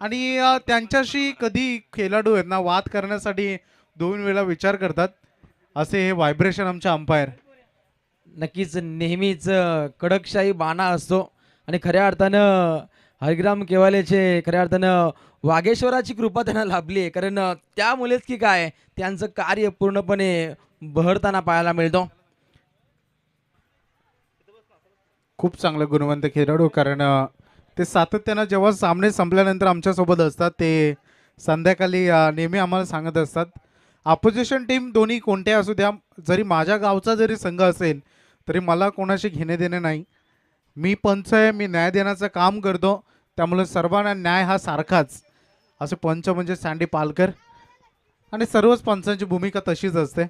आणि त्यांच्याशी कधी खेळाडू आहेत ना वाद करण्यासाठी दोन वेळा विचार करतात. असे हे व्हायब्रेशन आमच्या अंपायर. नक्कीच नेहमीच कडकशाही बाणा असतो आणि खऱ्या अर्थानं हरिग्राम केवालेचे खऱ्या अर्थानं वागेश्वराची कृपा त्यांना लाभली आहे. कारण त्यामुळेच की काय त्यांचं कार्य पूर्णपणे बहरताना पाहायला मिळतो. खूप चांगलं गुणवंत खेळाडू, कारण ते सातत्यानं जेव्हा सामने संपल्यानंतर आमच्यासोबत असतात ते संध्याकाळी नेहमी आम्हाला सांगत असतात. अपोजिशन टीम दोन्ही कोणत्या असू द्या, जरी माझ्या गावचा जरी संघ असेल तरी मला कोणाशी घेणे देणे नाही. मी पंच आहे, मी न्याय देण्याचं काम करतो, त्यामुळे सर्वांना न्याय हा सारखाच. असे पंच म्हणजे सँडी पालकर आणि सर्वच पंचांची भूमिका तशीच असते.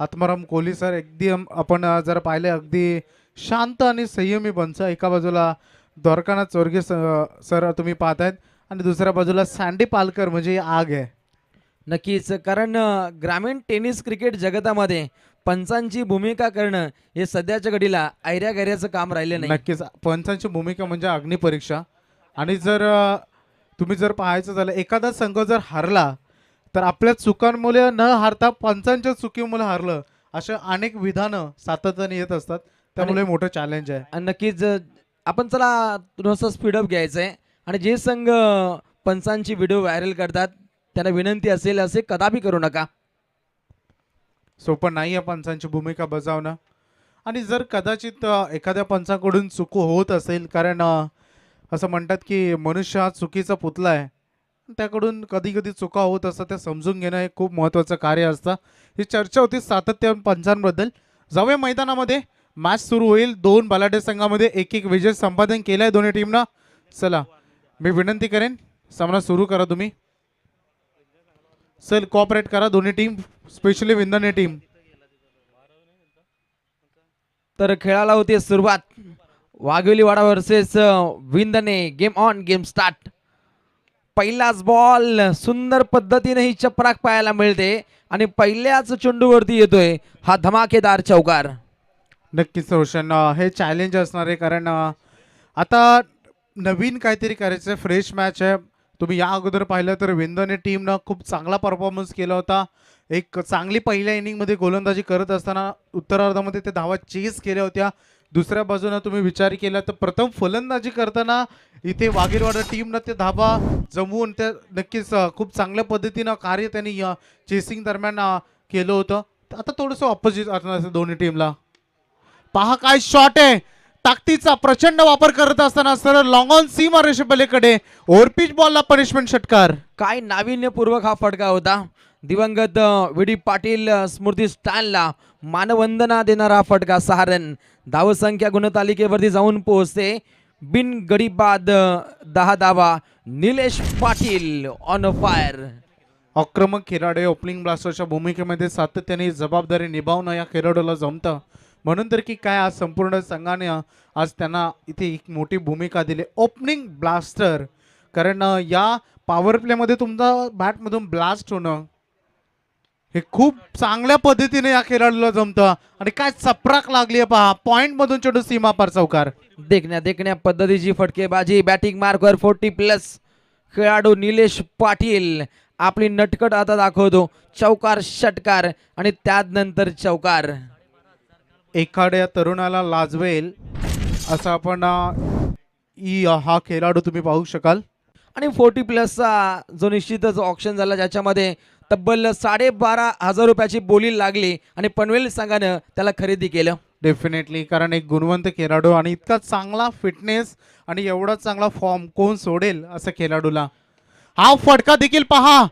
आत्माराम कोहली सर एकदम आपण जर पाहिले अगदी शांत आणि संयमी पंच. एका बाजूला द्वारकानाथ चोरगे सर तुम्ही पाहतायत आणि दुसऱ्या बाजूला सँडी पालकर म्हणजे आग आहे. नक्कीच कारण ग्रामीण टेनिस क्रिकेट जगतामध्ये पंचांची भूमिका करणं हे सध्याच्या घडीला ऐऱ्या-गैऱ्याचं काम राहिलं नाही. नक्कीच पंचांची भूमिका म्हणजे अग्निपरीक्षा. आणि जर तुम्ही जर पाहायचं झालं एखादा संघ जर हरला तर आपल्या चुकांमुळे न हारता पंचांच्या चुकीमुळे हरलं, अशा अनेक विधानं सातत्याने येत असतात. त्यामुळे मोठं चॅलेंज आहे. आणि नक्कीच आपण चला थोडंसं स्पीडअप घ्यायचं आहे आणि जे संघ पंचांची व्हिडिओ व्हायरल करतात त्यांना विनंती असेल असे कदापि करू नका. सोपं नाही आहे पंचांची भूमिका बजावणं. आणि जर कदाचित एखाद्या पंचाकडून चूक होत असेल, कारण असं म्हणतात की मनुष्य हा चुकीचा पुतळा आहे, त्याकडून कधी कधी चुका होत असतात, त्या समजून घेणं हे खूप महत्त्वाचं कार्य असतं. ही चर्चा होती सातत्य पंचांबद्दल. जाऊया मैदानामध्ये, मॅच सुरू होईल. दोन बलाढ्य संघामध्ये एक एक विजय संपादन केलाय दोन्ही टीमनं. चला मी विनंती करेन सामना सुरू करा तुम्ही. चल कॉपरेट करा दोन्ही टीम, स्पेशली विंदने टीम. तर खेळाला होती सुरुवात. Wagholiwada versus Vindane. Game on, game start. पहिलाच बॉल सुंदर पद्धतीने ही चपराक पाहायला मिळते आणि पहिल्याच चेंडूवरती येतोय हा धमाकेदार चौकार. नक्कीच रोशन, हे चॅलेंज असणार आहे, कारण आता नवीन काहीतरी करायचं, फ्रेश मॅच आहे. तुम्ही या अगोदर पाहिलं तर विंदने टीमनं खूप चांगला परफॉर्मन्स केला होता. एक चांगली पहिल्या इनिंगमध्ये गोलंदाजी करत असताना उत्तरार्धामध्ये ते धावा चेस केल्या होत्या. दुसऱ्या बाजूने तुम्ही विचार केला तर प्रथम फलंदाजी करताना इथे वाघेरवाडा टीमनं ते धावा जमवून त्या नक्कीच खूप चांगल्या पद्धतीनं कार्य त्यांनी चेसिंग दरम्यान केलं होतं. आता थोडंसं ऑपोजिट असणार दोन्ही टीमला. पहा काय शॉट आहे, ताकदीचा प्रचंड वापर करत असताना सरळ long on Seema रेषेपलीकडे overpitch बॉलला punishment षटकार. काय नाविन्यपूर्वक हा फटका होता. दिवंगत व्ही.डी. पाटील स्मृती स्टॅनला मानवंदना देणारा फटका. 6 रन धावसंख्या गुणतालिकेवरती जाऊन पोहोचते. बिन गडी बाद 10 धावा. Nilesh Patil on fire. आक्रमक खेळाडू ओपनिंग ब्लास्टरच्या भूमिकेमध्ये सातत्याने जबाबदारी निभावणं या खेळाडूला जमतं. म्हणून तर की काय आज संपूर्ण संघाने आज त्यांना इथे एक मोठी भूमिका दिली, ओपनिंग ब्लास्टर. कारण या पॉवर प्लेमध्ये तुमचा बॅटमधून ब्लास्ट होणं हे खूप चांगल्या पद्धतीने या खेळाडूला जमतं. आणि काय चपराक लागली आहे पहा, पॉइंट मधून चेंडू सीमापार चौकार. देखण्या पद्धतीची फटकेबाजी. बॅटिंग मार्कवर 40+ खेळाडू निलेश पाटील आपली नटखट आता दाखवतो. चौकार, षटकार आणि त्यानंतर चौकार. एखाद्या तरुणाला लाजवेल असं आपण हा खेळाडू तुम्ही पाहू शकाल. आणि 40+चा जो निश्चितच ऑप्शन झाला ज्याच्यामध्ये तब्बल 12,500 रुपयाची बोली लागली आणि पनवेल संघानं त्याला खरेदी केलं. डेफिनेटली, कारण एक गुणवंत खेळाडू आणि इतका चांगला फिटनेस आणि एवढा चांगला फॉर्म कोण सोडेल असं खेळाडूला. हा फटका देखील पहा,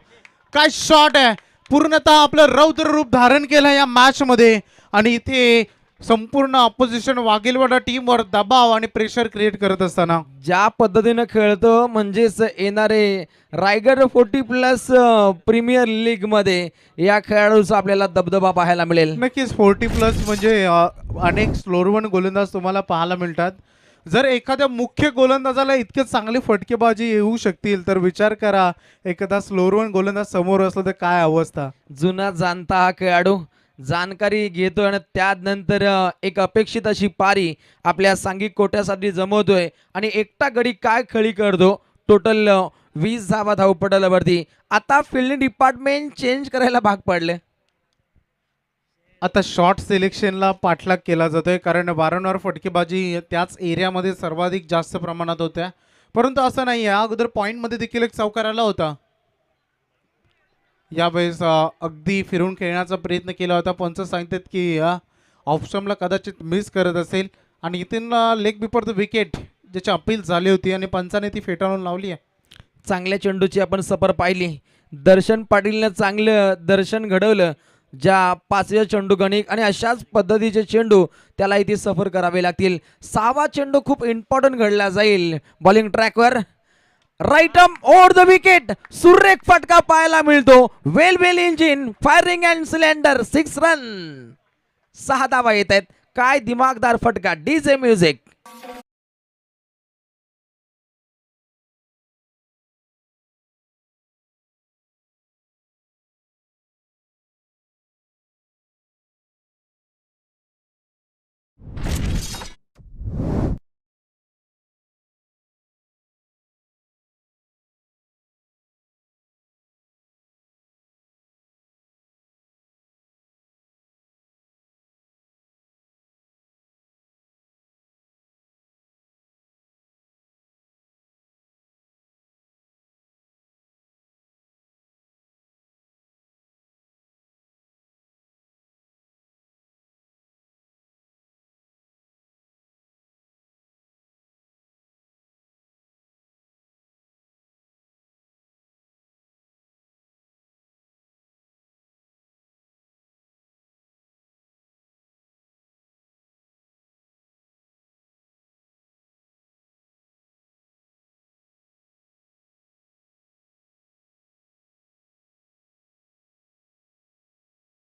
काय शॉट आहे, पूर्णतः आपलं रौद्र रूप धारण केलं या मॅच मध्ये. आणि इथे संपूर्ण ऑपोजिशन वाघेलवाडा टीमवर दबाव आणि प्रेशर क्रिएट करत असताना ज्या पद्धतीनं खेळतो म्हणजेच येणारे रायगड 40+ प्रीमियर लीग मध्ये या खेळाडूचा आपल्याला दबदबा पाहायला मिळेल. नक्कीच 40+ म्हणजे अनेक स्लोरवन गोलंदाज तुम्हाला पाहायला मिळतात. जर एखाद्या मुख्य गोलंदाजाला इतके चांगले फटकेबाजी येऊ शकतील तर विचार करा एखादा स्लोरवन गोलंदाज समोर असला तर काय अवस्था. जुना जाणता हा खेळाडू जानकारी घेतोय आणि त्यानंतर एक अपेक्षित अशी पारी आपल्या सांघिक कोट्यासाठी जमवतोय आणि एकटा गडी काय खळी करतो. टोटल 20 धावा धावपटलावरती. आता फिल्डिंग डिपार्टमेंट चेंज करायला भाग पडले. आता शॉट सिलेक्शनला पाठलाग केला जातोय कारण वारंवार फटकेबाजी त्याच एरियामध्ये सर्वाधिक जास्त प्रमाणात होत्या, परंतु असं नाही आहे. अगोदर पॉईंटमध्ये देखील एक चौकार आला होता. यावेळेस अगदी फिरून खेळण्याचा प्रयत्न केला होता. पंच सांगतात की ऑप्शनला कदाचित मिस करत असेल आणि इथून लेग बिफोर द विकेट ज्याची अपील झाली होती आणि पंचाने ती फेटाळून लावली आहे. चांगल्या चेंडूची आपण सफर पाहिली. दर्शन पाटीलनं चांगलं दर्शन घडवलं. ज्या 5व्या चेंडू गणिक आणि अशाच पद्धतीचे चेंडू त्याला इथे सफर करावे लागतील. 6वा चेंडू खूप इम्पॉर्टंट घडला जाईल. बॉलिंग ट्रॅकवर right arm over the wicket. सुरेख फटका पाहायला मिळतो. Well well engine firing and cylinder 6 run. 6 धावा येत आहेत. काय दिमागदार फटका. DJ music.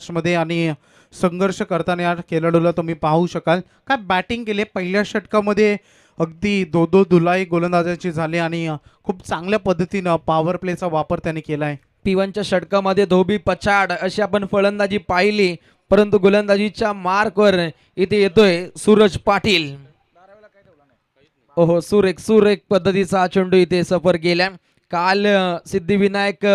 मध्ये आणि संघर्ष करताना या खेळाडूला तुम्ही पाहू शकाल. काय बॅटिंग केले पहिल्या षटकामध्ये. अगदी दो धुलाई गोलंदाजांची झाली आणि खूप चांगल्या पद्धतीनं पॉवर प्लेचा वापर त्याने केला आहे. P1च्या षटकामध्ये धोबी पछाड अशी आपण फलंदाजी पाहिली, परंतु गोलंदाजीच्या मार्कवर इथे येतोय सूरज पाटील. ओहो, सुरेख सुरेख पद्धतीचा चेंडू इथे सफर केला. काल सिद्धिविनायक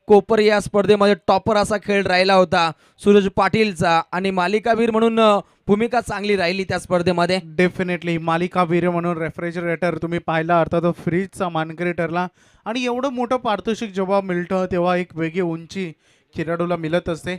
कोपर या स्पर्धेमध्ये टॉपर असा खेळ राहिला होता सूरज पाटीलचा आणि मालिकावीर म्हणून भूमिका चांगली राहिली त्या स्पर्धेमध्ये. डेफिनेटली मालिकावीर म्हणून रेफ्रिजरेटर तुम्ही पाहिला, अर्थात फ्रीजचा मानकरी ठरला. आणि एवढं मोठं पारितोषिक जेव्हा मिळतं तेव्हा एक वेगळी उंची खेळाडूला मिळत असते.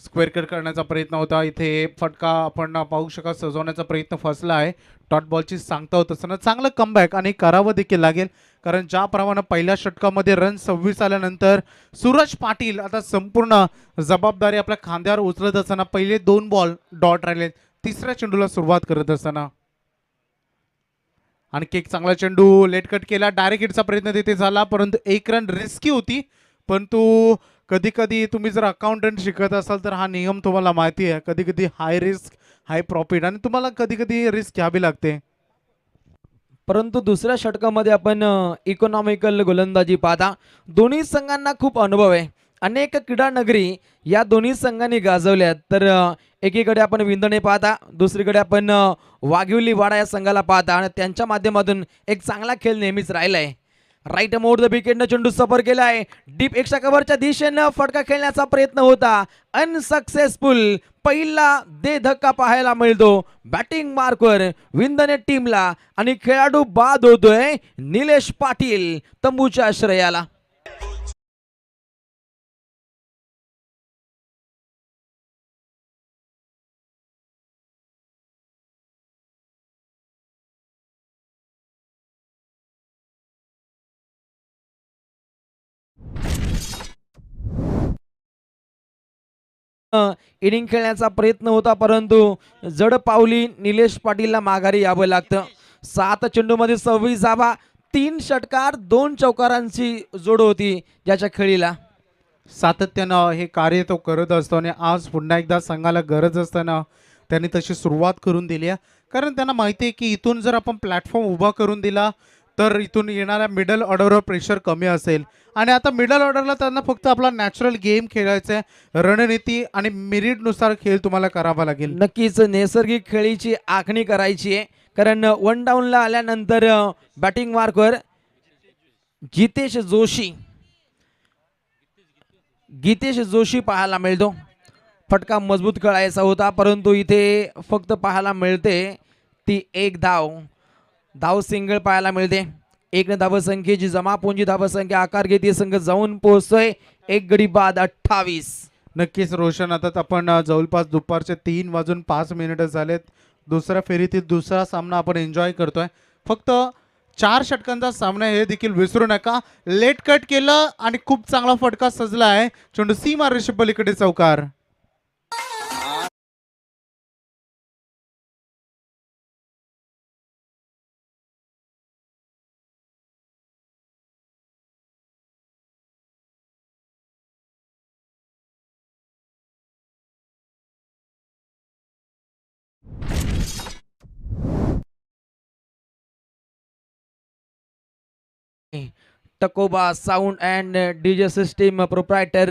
स्क्वेअर कट करण्याचा प्रयत्न होता. इथे फटका आपण पाहू शका सजवण्याचा प्रयत्न फसला आहे. डॉट बॉलची सांगता होत असताना चांगलं कमबॅक आणि करावं देखील लागेल, कारण ज्याप्रमाणे पहिल्या षटकामध्ये रन 26 आल्यानंतर सूरज पाटील आता संपूर्ण जबाबदारी आपल्या खांद्यावर उचलत असताना पहिले 2 बॉल डॉट राहिले. तिसऱ्या चेंडूला सुरुवात करत असताना आणखी एक चांगला चेंडू लेट कट केला. डायरेक्ट हिटचा प्रयत्न तिथे झाला, परंतु 1 रन रिस्की होती. परंतु कधी कधी तुम्ही जर अकाउंटंट शिकत असाल तर हा नियम तुम्हाला माहिती आहे. कधी कधी हाय रिस्क हाय प्रॉफिट आणि तुम्हाला कधी कधी रिस्क घ्यावी लागते. परंतु दुसऱ्या षटकामध्ये आपण इकॉनॉमिकल गोलंदाजी पाहता. दोन्ही संघांना खूप अनुभव आहे. अनेक क्रीडा नगरी या दोन्ही संघांनी गाजवल्यात. तर एकीकडे आपण विंदणे पाहता, दुसरीकडे आपण वाघिवली वाडा या संघाला पाहता आणि त्यांच्या माध्यमातून एक चांगला खेळ नेहमीच राहिला आहे. राईट मोड द विकेटनं चेंडू सफर केला आहे. डीप एक्स्ट्रा कव्हरच्या दिशेनं फटका खेळण्याचा प्रयत्न होता, अनसक्सेसफुल. पहिला दे धक्का पाहायला मिळतो बॅटिंग मार्कवर विंदने टीमला आणि खेळाडू बाद होतोय निलेश पाटील तंबूच्या आश्रयाला. इनिंग खेळण्याचा प्रयत्न होता, परंतु जड पावली निलेश पाटीलला माघारी यावं लागतं. 7 चेंडूमध्ये 26 धावा, 3 षटकार 2 चौकारांची जोड होती ज्याच्या खेळीला. सातत्यानं हे कार्य तो करत असतो आणि आज पुन्हा एकदा संघाला गरज असताना त्यांनी तशी सुरुवात करून दिली आहे. कारण त्यांना माहिती आहे की इथून जर आपण प्लॅटफॉर्म उभा करून दिला तर इथून येणाऱ्या मिडल ऑर्डरवर प्रेशर कमी असेल. आणि आता मिडल ऑर्डरला त्यांना फक्त आपला नॅचरल गेम खेळायचा आहे. रणनीती आणि मेरिटनुसार खेळ तुम्हाला करावा लागेल. नक्कीच नैसर्गिक खेळीची आखणी करायची आहे, कारण 1 डाऊनला आल्यानंतर बॅटिंग मार्कवर जितेश जोशी गीतेश जोशी पाहायला मिळतो. फटका मजबूत खेळायचा होता परंतु इथे फक्त पाहायला मिळते ती एक धाव सिंगल पाहायला मिळते. एक धावसंख्येची जमापुंजी धावसंख्या आकार घेते. संघ जाऊन पोहोचतोय 1 गडी बाद 28. नक्कीच रोशन, आता आपण जवळपास दुपारचे 3:05 झालेत. दुसऱ्या फेरीतील दुसरा सामना आपण एन्जॉय करतोय. फक्त 4 षटकांचा सामना हे देखील विसरू नका. लेट कट केलं आणि खूप चांगला फटका सजला आहे. चेंडू सीमा रेषे पलीकडे चौकार. Takoba sound and DJ system proprietor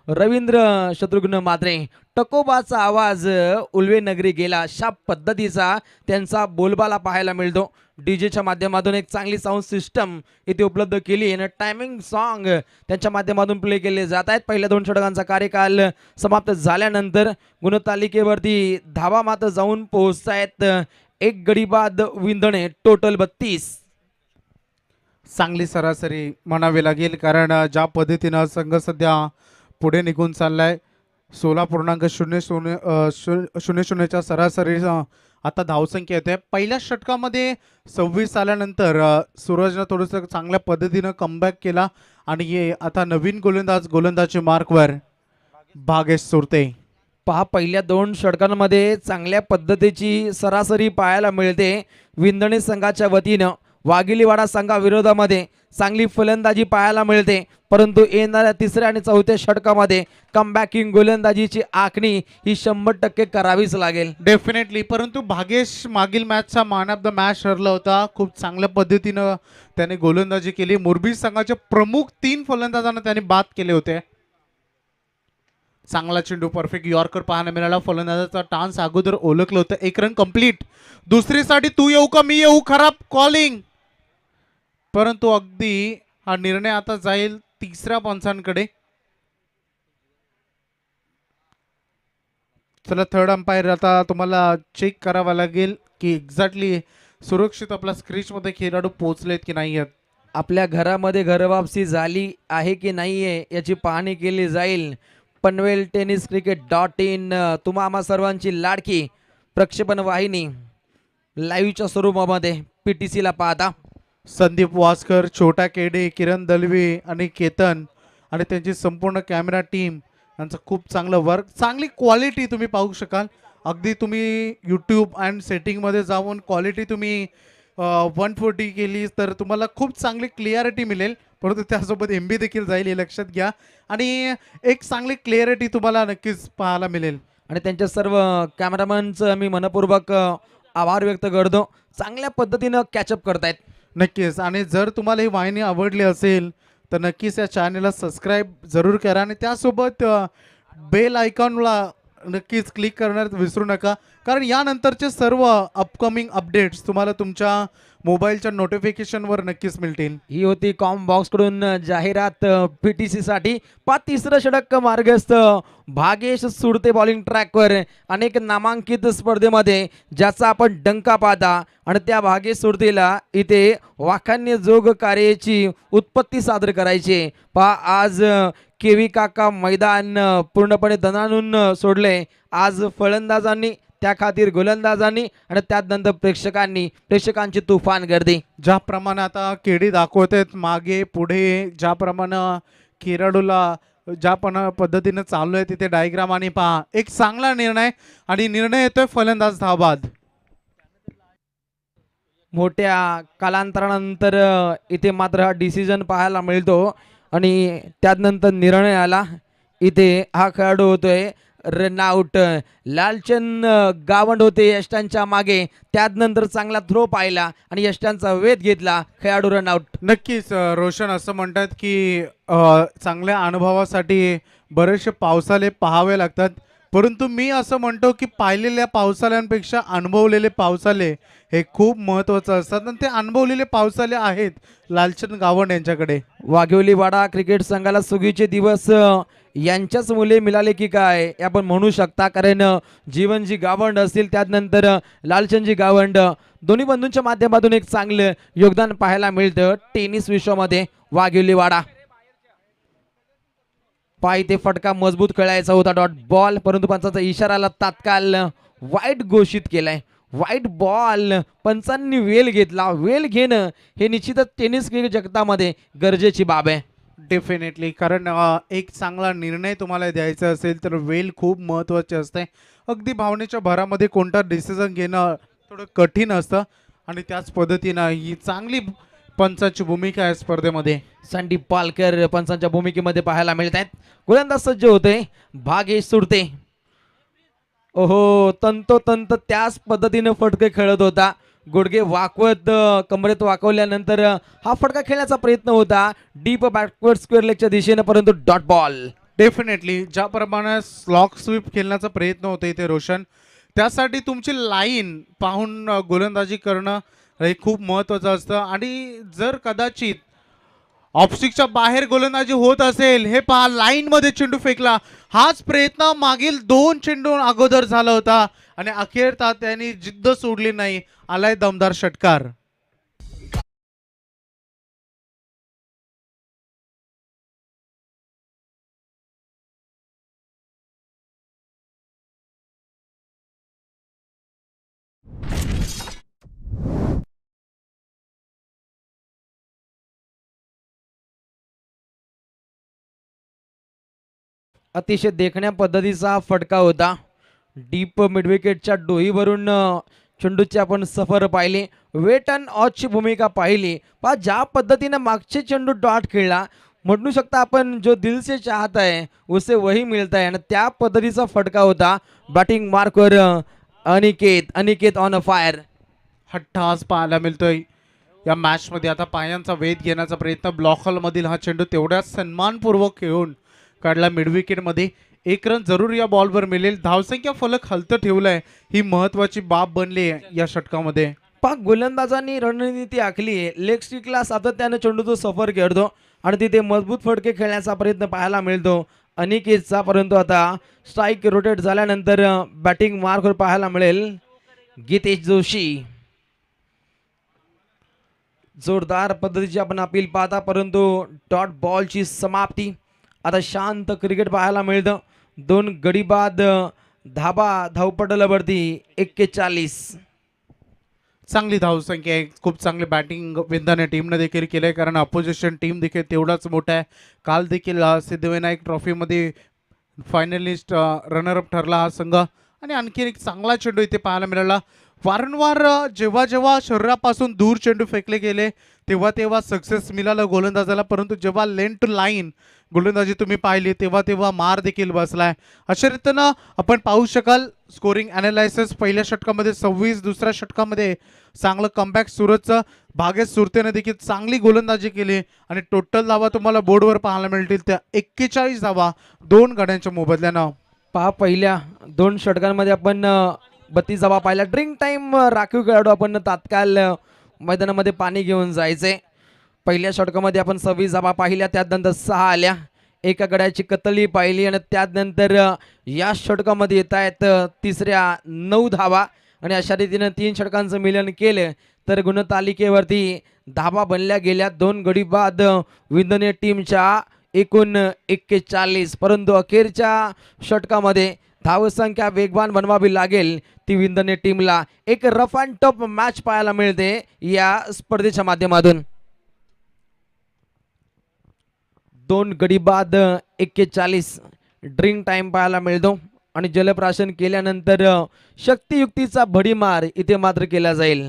Ravindra Shatrughna Matre. टकोबाचा आवाज उल्वे नगरी गेला अशा पद्धतीचा त्यांचा बोलबाला पाहायला मिळतो. डीजेच्या माध्यमातून एक चांगली साऊंड सिस्टम इथे उपलब्ध केली आणि टायमिंग सॉन्ग त्यांच्या माध्यमातून प्ले केले जात आहेत. पहिल्या 2 षटकांचा कार्यकाल समाप्त झाल्यानंतर गुणतालिकेवरती धावा मात्र जाऊन पोहोचत आहेत 1 गडी बाद विंधणे. टोटल 32. चांगली सरासरी म्हणावी लागेल, कारण ज्या पद्धतीनं संघ सध्या पुढे निघून चाललाय 16.00 सरासरी आता धावसंख्या येते. पहिल्या षटकामध्ये 26 आल्यानंतर सूरजनं थोडंसं चांगल्या पद्धतीनं कमबॅक केला आणि आता नवीन गोलंदाजी मार्कवर भागेश सुरते. पहा, पहिल्या 2 षटकांमध्ये चांगल्या पद्धतीची सरासरी पाहायला मिळते. विंधणे संघाच्या वतीनं वाघिलीवाडा संघाविरोधामध्ये चांगली फलंदाजी पाहायला मिळते परंतु येणाऱ्या 3ऱ्या आणि 4थ्या षटकामध्ये कमबॅकिंग गोलंदाजीची आखणी ही 100% करावीच लागेल डेफिनेटली. परंतु भागेश मागील मॅचचा मॅन ऑफ द मॅच ठरला होता. खूप चांगल्या पद्धतीनं त्याने गोलंदाजी केली. मोरबी संघाचे प्रमुख 3 फलंदाजांना त्याने बाद केले होते. चांगला चेंडू, परफेक्ट यॉर्कर पाहायला मिळाला. फलंदाजाचा टान्स अगोदर ओळखलं होतं. 1 रन कंप्लीट. दुसरीसाठी तू येऊ का मी येऊ, खराब कॉलिंग. परंतु अगदी हा निर्णय आता जाईल 3ऱ्या पंचांकडे. चला, थर्ड अंपायर आता तुम्हाला चेक करावा लागेल की एक्झॅक्टली सुरक्षित आपल्या स्क्रीचमध्ये खेळाडू पोहोचलेत की नाही आहेत. आपल्या घरामध्ये घरवापसी झाली आहे की नाहीये याची पाहणी केली जाईल. पनवेल टेनिस क्रिकेट.in तुम्हा आम्हा सर्वांची लाडकी प्रक्षेपण वाहिनी लाईव्हच्या स्वरूपामध्ये PTC ला पाहता. संदीप वासकर, छोटा केडे, किरण दलवे आणि केतन आणि त्यांची संपूर्ण कॅमेरा टीम यांचं खूप चांगलं वर्क, चांगली क्वालिटी तुम्ही पाहू शकाल. अगदी तुम्ही यूट्यूब अँड सेटिंगमध्ये जाऊन क्वालिटी तुम्ही 140 केली तर तुम्हाला खूप चांगली क्लिअरिटी मिळेल. परंतु त्यासोबत MB देखील जाईल, हे लक्षात घ्या. आणि एक चांगली क्लिअरिटी तुम्हाला नक्कीच पाहायला मिळेल. आणि त्यांच्या सर्व कॅमेरामॅनचं मी मनपूर्वक आभार व्यक्त करतो. चांगल्या पद्धतीनं कॅचअप करतायत. नक्कीच. आणि जर तुम्हाला ही वाहिनी आवडली असेल तर नक्कीच या चॅनलला सबस्क्राईब जरूर करा आणि त्यासोबत बेल आयकॉनला नक्कीच क्लिक करण्यात विसरू नका, कारण यानंतरचे सर्व अपकमिंग अपडेट्स तुम्हाला तुमच्या मोबाईलच्या नोटिफिकेशनवर नक्कीच मिळतील. ही होती कॉम बॉक्स कडून जाहिरात PTC साठी. 3रं षटक मार्गस्थ भागेश सुरते बॉलिंग ट्रॅकवर अनेक नामांकित स्पर्धेमध्ये ज्याचा आपण डंका पाहता आणि त्या भागेश सुरतेला इथे वाखान्य जोग कार्याची उत्पत्ती सादर करायची. पहा, आज केवी काका मैदान पूर्णपणे दणाणून सोडले. आज फलंदाजांनी, त्या खातीर गोलंदाजांनी आणि त्यानंतर प्रेक्षकांची तुफान गर्दी. ज्याप्रमाणे आता केडी दाखवत आहेत मागे पुढे, ज्याप्रमाणे खेळाडूला ज्या पद्धतीने चालू आहे तिथे डायग्राम, आणि पहा एक चांगला निर्णय आणि निर्णय येतोय फलंदाज धावबाद. मोठ्या कालांतरानंतर इथे मात्र हा डिसिजन पाहायला मिळतो आणि त्यानंतर निर्णय आला. इथे हा खेळाडू होतोय रनआउट. लालचंद गावंड होते यष्टांच्या मागे, त्यानंतर चांगला थ्रो पाहिला आणि यष्टांचा वेध घेतला, खेळाडू रनआउट. नक्कीच रोशन असं म्हणतात की चांगल्या अनुभवासाठी बरेचसे पावसाळे पाहावे लागतात. परंतु मी असं म्हणतो की पाहिलेल्या पावसाळ्यांपेक्षा अनुभवलेले पावसाळे हे खूप महत्त्वाचं असतात आणि ते अनुभवलेले पावसाळे आहेत लालचंद गावंड यांच्याकडे. वाघिवली वाडा क्रिकेट संघाला सुगीचे दिवस यांच्याच मुले मिळाले की काय हे आपण म्हणू शकता, कारण जीवनजी गावंड असतील त्यानंतर लालचंदजी गावंड दोन्ही बंधूंच्या माध्यमातून एक चांगलं योगदान पाहायला मिळतं टेनिस विश्वामध्ये. वाघिवली वाडा पाय ते फटका मजबूत खेळायचा होता डॉट बॉल, परंतु पंचाचा इशाराला तात्काळ वाईट घोषित केलाय. वाईट बॉल पंचांनी वेल घेतला. वेल घेणं हे निश्चितच टेनिस क्रिकेट जगतामध्ये गरजेची बाब आहे. डेफिनेटली, कारण एक चांगला निर्णय तुम्हाला द्यायचा असेल तर वेळ खूप महत्त्वाची असते. अगदी भावनेच्या भरामध्ये कोणता डिसिजन घेणं थोडं कठीण असतं आणि त्याच पद्धतीनं ही चांगली पंचाची भूमिका आहे स्पर्धेमध्ये. संदीप पालकर पंचांच्या भूमिकेमध्ये पाहायला मिळत आहेत. गोलंदाज सज्ज होते, भागेश सुरते. ओहो, तंतोतंत त्याच पद्धतीने फटके खेळत होता. गुडघे वाकवत कमरेत वाकवल्यानंतर हा फटका खेळण्याचा प्रयत्न होता डीप बॅकवर्ड स्क्वेअर लेगच्या दिशेने, परंतु डॉट बॉल. डेफिनेटली ज्याप्रमाणे स्लॉक स्वीप खेळण्याचा प्रयत्न होतो इथे रोशन, त्यासाठी तुमची लाईन पाहून गोलंदाजी करणं हे खूप महत्त्वाचं असतं. आणि जर कदाचित ऑफस्टिकच्या बाहेर गोलंदाजी होत असेल, हे पहा लाईन मध्ये चेंडू फेकला. हाच प्रयत्न मागील 2 चेंडू अगोदर झाला होता आणि अखेरता त्यांनी जिद्द सोडली नाही. आलाय दमदार षटकार. अतिशय देखण्या पद्धतीचा फटका होता. डीप मिडविकेटच्या डोईवरून चेंडूची आपण सफर पाहिली. वेट अँड ऑचची भूमिका पाहिली. पहा ज्या पद्धतीने मागचे चेंडू डॉट खेळला, म्हणू शकता आपण जो दिल से चाहता है उसे वही मिळता है, आणि त्या पद्धतीचा फटका होता. बॅटिंग मार्कवर Aniket Aniket on a fire. हट्टास पाहायला मिळतोय या मॅच मध्ये. आता पायांचा वेध घेण्याचा प्रयत्न, ब्लॉक हॉल मधील हा चेंडू तेवढ्याच सन्मानपूर्वक खेळून काढला मिडविकेट मध्ये. एक रन जरूर या बॉलवर मिळेल. धावसंख्या फलक हलतं ठेवलंय, ही महत्वाची बाब बनली आहे या षटकामध्ये. पाक गोलंदाजांनी रणनीती आखली आहे. लेग स्टिकला सातत्याने चेंडूचा सफर खेळतो आणि तिथे मजबूत फटके खेळण्याचा प्रयत्न पाहायला मिळतो अनिकेतचा, परंतु आता स्ट्राईक रोटेट झाल्यानंतर बॅटिंग मार्कवर पाहायला मिळेल गीतेश जोशी. जोरदार पद्धतीची आपण अपील पाहता, परंतु डॉट बॉलची समाप्ती. आता शांत क्रिकेट पाहायला मिळतं. 2 गडी बाद धाबा धावपटलावरती 41. चांगली धावसंख्या आहे. खूप चांगली बॅटिंग विंदाने टीमने देखील केलंय, कारण अपोजिशन टीम देखील तेवढाच मोठा आहे. काल देखील सिद्धिविनायक ट्रॉफीमध्ये फायनलिस्ट रनरअप ठरला हा संघ. आणि आणखी एक चांगला चेंडू इथे पाहायला मिळाला. वारंवार जेव्हा जेव्हा शरीरापासून दूर चेंडू फेकले गेले तेव्हा तेव्हा सक्सेस मिळालं गोलंदाजाला, परंतु जेव्हा लेन टू लाईन गोलंदाजी तुम्ही पाहिली तेव्हा तेव्हा मार देखील बसलाय. अशा रीतीनं आपण पाहू शकाल स्कोरिंग अनालायसिस. पहिल्या षटकामध्ये 26, दुसऱ्या षटकामध्ये चांगलं कमबॅक सुरतचं. भागेश सुरतेने देखील चांगली गोलंदाजी केली आणि टोटल धावा तुम्हाला बोर्डवर पाहायला मिळतील त्या 41 धावा 2 गड्यांच्या मोबदल्यानं. पहा पहिल्या 2 षटकांमध्ये आपण 32 धावा पाहिल्या. ड्रिंक टाइम राखीव खेळाडू आपण तात्काळ मैदानामध्ये पाणी घेऊन जायचे. पहिल्या षटकामध्ये आपण 26 धावा पाहिल्या, त्यानंतर 6 आल्या. एका गड्याची कतळी पाहिली आणि त्यानंतर या षटकामध्ये येत आहेत तिसऱ्या 9 धावा. आणि अशा रीतीने 3 षटकांचं मिलन केलं तर गुणतालिकेवरती धावा बनल्या गेल्या 2 गडी बाद विंदने टीमच्या एकूण 41. परंतु अखेरच्या षटकामध्ये धावसंख्या वेगवान बनवावी लागेल ती विंदने टीमला. एक रफ अँड टफ मॅच पाहायला मिळते या स्पर्धेच्या माध्यमातून. 2 गडी बाद 41 ड्रिंक टाइम पाहायला मिळतो आणि जलप्राशन केल्यानंतर शक्तियुक्तीचा भडीमार इथे मात्र केला जाईल.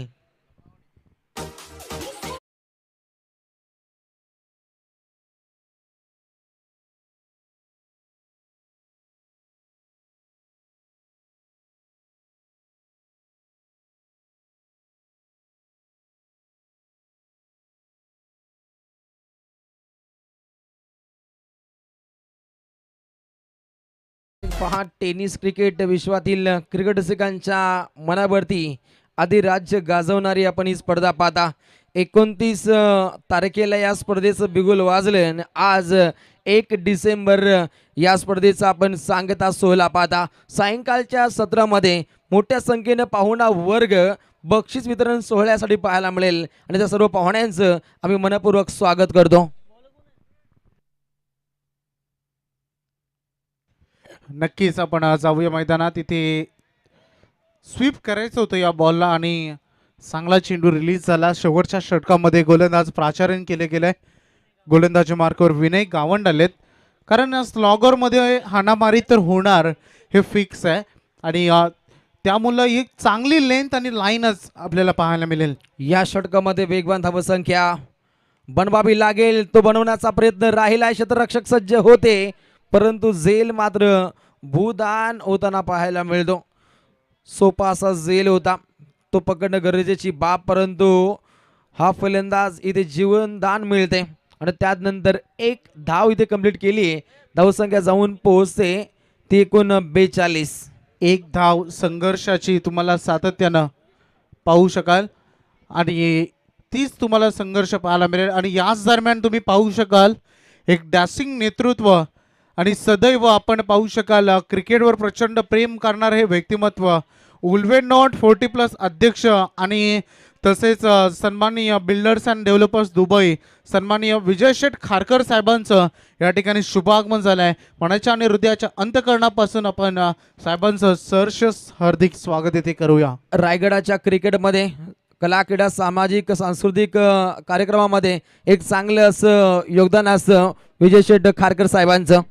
पहा टेनिस क्रिकेट विश्वातील क्रिकेट रसिकांच्या मनावरती अधिराज्य गाजवणारी आपण ही स्पर्धा पाहता. 29 तारखेला या स्पर्धेचं बिगुल वाजलं आणि आज 1 डिसेंबर या स्पर्धेचा आपण सांगता सोहळा पाहता. सायंकाळच्या सत्रामध्ये मोठ्या संख्येनं पाहुणा वर्ग बक्षीस वितरण सोहळ्यासाठी पाहायला मिळेल आणि त्या सर्व पाहुण्यांचं आम्ही मनपूर्वक स्वागत करतो. नक्कीच आपण जाऊया मैदानात. इथे स्वीप करायचं होतं या बॉलला आणि चांगला चेंडू रिलीज झाला. शेवटच्या षटकामध्ये गोलंदाज प्राचार्य केले गेले. गोलंदाजी मार्कावर विनय गावंड आलेत, कारण स्लॉगरमध्ये हाणामारी तर होणार हे फिक्स आहे आणि त्यामुळं एक चांगली लेंथ आणि लाईनच आपल्याला पाहायला मिळेल. या षटकामध्ये वेगवान धावसंख्या बनवावी लागेल, तो बनवण्याचा प्रयत्न राहिला. क्षेत्ररक्षक सज्ज होते, परंतु झेल मात्र भूदान होताना पाहायला मिळतो. सोपा असा झेल होता, तो पकडणं गरजेची बाब, परंतु हा फलंदाज इथे जीवनदान मिळते आणि त्यानंतर 1 धाव इथे कंप्लीट केली. धावसंख्या जाऊन पोहोचते ती एकूण 42. 1 धाव संघर्षाची तुम्हाला सातत्यानं पाहू शकाल आणि तीच तुम्हाला संघर्ष पाहायला मिळेल. आणि याच दरम्यान तुम्ही पाहू शकाल एक डॅशिंग नेतृत्व आणि सदैव आपण पाहू शकाल क्रिकेटवर प्रचंड प्रेम करणारे हे व्यक्तिमत्व उल्वे नॉट 40+ अध्यक्ष आणि तसेच सन्माननीय बिल्डर्स अँड डेव्हलपर्स दुबई सन्माननीय विजय शेठ खारकर साहेबांचं या ठिकाणी शुभागमन झालं आहे. मनाच्या आणि हृदयाच्या अंतःकरणापासून आपण साहेबांचं सहर्ष हार्दिक स्वागत येथे करूया. रायगडाच्या क्रिकेटमध्ये कला क्रीडा सामाजिक सांस्कृतिक कार्यक्रमामध्ये एक चांगलं असं योगदान असतं विजय शेठ खारकर साहेबांचं.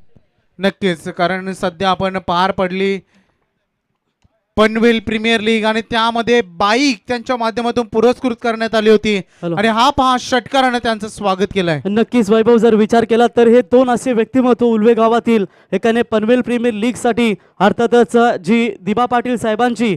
नक्कीच, कारण सध्या आपण पार पडली पनवेल प्रीमियर लीग आणि त्यामध्ये बाईक त्यांच्या माध्यमातून पुरस्कृत करण्यात आली होती आणि हा पहा षटकाराने त्यांचं स्वागत केलंय. नक्कीच वैभव, जर विचार केला तर हे 2 असे व्यक्तिमत्व उल्वे गावातील, एकाने पनवेल प्रीमियर लीग साठी अर्थातच जी दिबा पाटील साहेबांची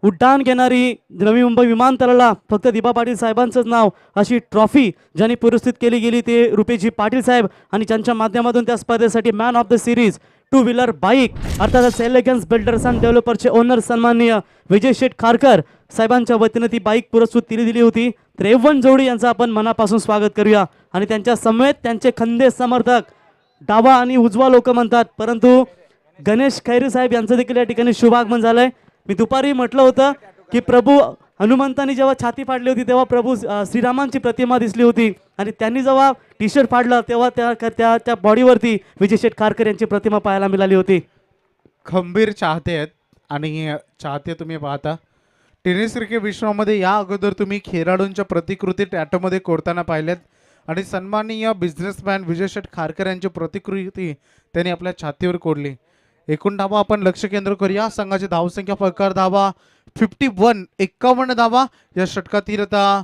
उड्डाण घेणारी नवी मुंबई विमानतळाला फक्त दिबा पाटील साहेबांचंच नाव अशी ट्रॉफी ज्यांनी पुरस्कृत केली गेली ते रुपेजी पाटील साहेब आणि त्यांच्या माध्यमातून त्या स्पर्धेसाठी man of the series 2 wheeler bike अर्थातच एलिगन्स बिल्डर्स अँड डेव्हलपरचे ओनर सन्माननीय विजय शेठ खारकर साहेबांच्या वतीनं ती बाईक पुरस्कृत दिली होती. 53 जोडी यांचं आपण मनापासून स्वागत करूया आणि त्यांच्या समेत त्यांचे खंदे समर्थक डावा आणि उजवा लोक म्हणतात, परंतु गणेश खैरे साहेब यांचं देखील या ठिकाणी शुभागमन झालंय. मी दुपारी म्हटलं होतं की प्रभू हनुमंतांनी जेव्हा छाती फाडली होती तेव्हा प्रभू श्रीरामांची प्रतिमा दिसली होती आणि त्यांनी जेव्हा टी शर्ट फाडलं तेव्हा त्या बॉडीवरती विजय शेठ खारकर यांची प्रतिमा पाहायला मिळाली होती. खंबीर चाहते आहेत आणि चाहते तुम्ही पाहता टेनिस क्रिकेट विश्वामध्ये या अगोदर तुम्ही खेळाडूंच्या प्रतिकृती टॅटोमध्ये कोरताना पाहिल्यात आणि सन्माननीय बिझनेसमॅन विजय शेठ खारकर यांची प्रतिकृती त्यांनी आपल्या छातीवर कोरली. एकूण धावा आपण लक्ष केंद्र करूया. संघाची धावसंख्या फलकार धावा 51 धावा या षटकातील आता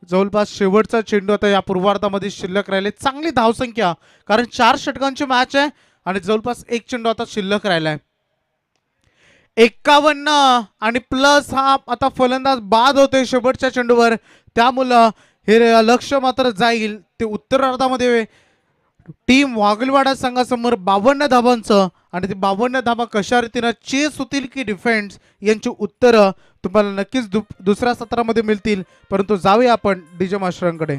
जवळपास शेवटचा चेंडू आता या पूर्वार्धामध्ये शिल्लक राहिले. चांगली धावसंख्या, कारण 4 षटकांची मॅच आहे आणि जवळपास 1 चेंडू आता शिल्लक राहिलाय. 51 आणि प्लस हा आता फलंदाज बाद होतोय शेवटच्या चेंडूवर, त्यामुळं हे लक्ष मात्र जाईल ते उत्तरार्धामध्ये टीम वागलवाडा संघासमोर 52 धावांचं आणि ते 52 धावा कशा रीतीनं चेस होतील की डिफेन्स यांची उत्तरं तुम्हाला नक्कीच दुसऱ्या सत्रामध्ये मिळतील. परंतु जाऊया आपण डीजे मास्टरांकडे.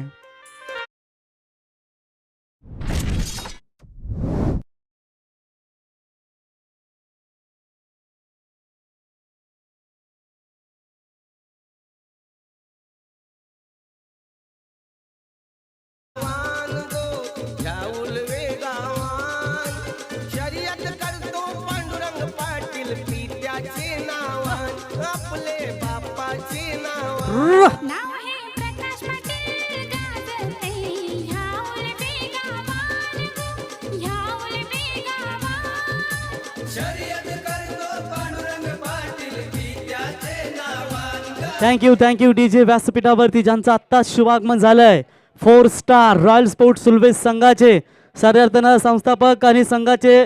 थँक्यू डीजे व्यासपीठावरती ज्यांचं आत्ताच शुभागमन झालंय 4 स्टार रॉयल स्पोर्ट्स सुलभे संघाचे सार्वजनिक संस्थापक आणि संघाचे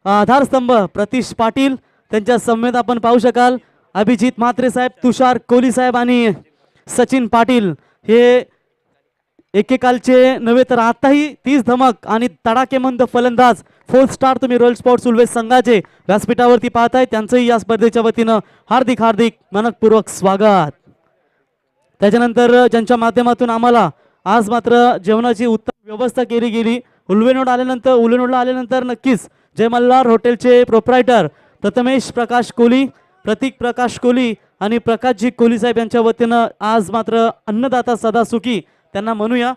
आधारस्तंभ प्रतीश पाटील, त्यांच्या समेत आपण पाहू शकाल अभिजित म्हात्रे साहेब, तुषार कोहली साहेब आणि सचिन पाटील हे एकेकालचे नव्हे तर आताही तीच धमक आणि तडाखेबंद फलंदाज 4 स्टार तुम्ही रॉयल स्पोर्ट्स उल्वे संघाचे व्यासपीठावरती पाहताय, त्यांचंही या स्पर्धेच्या वतीनं हार्दिक हार्दिक मनपूर्वक स्वागत. त्याच्यानंतर ज्यांच्या माध्यमातून आम्हाला आज मात्र जेवणाची उत्तम व्यवस्था केली गेली, उल्वेनोडला आल्यानंतर नक्कीच जय मल्हार हॉटेलचे प्रोप्रायटर प्रथमेश प्रकाश कोहली, प्रतीक प्रकाश कोहली आणि प्रकाशजी कोहली साहेब यांच्या वतीनं आज मात्र अन्नदाता सदा सुखी त्यांना म्हणूया.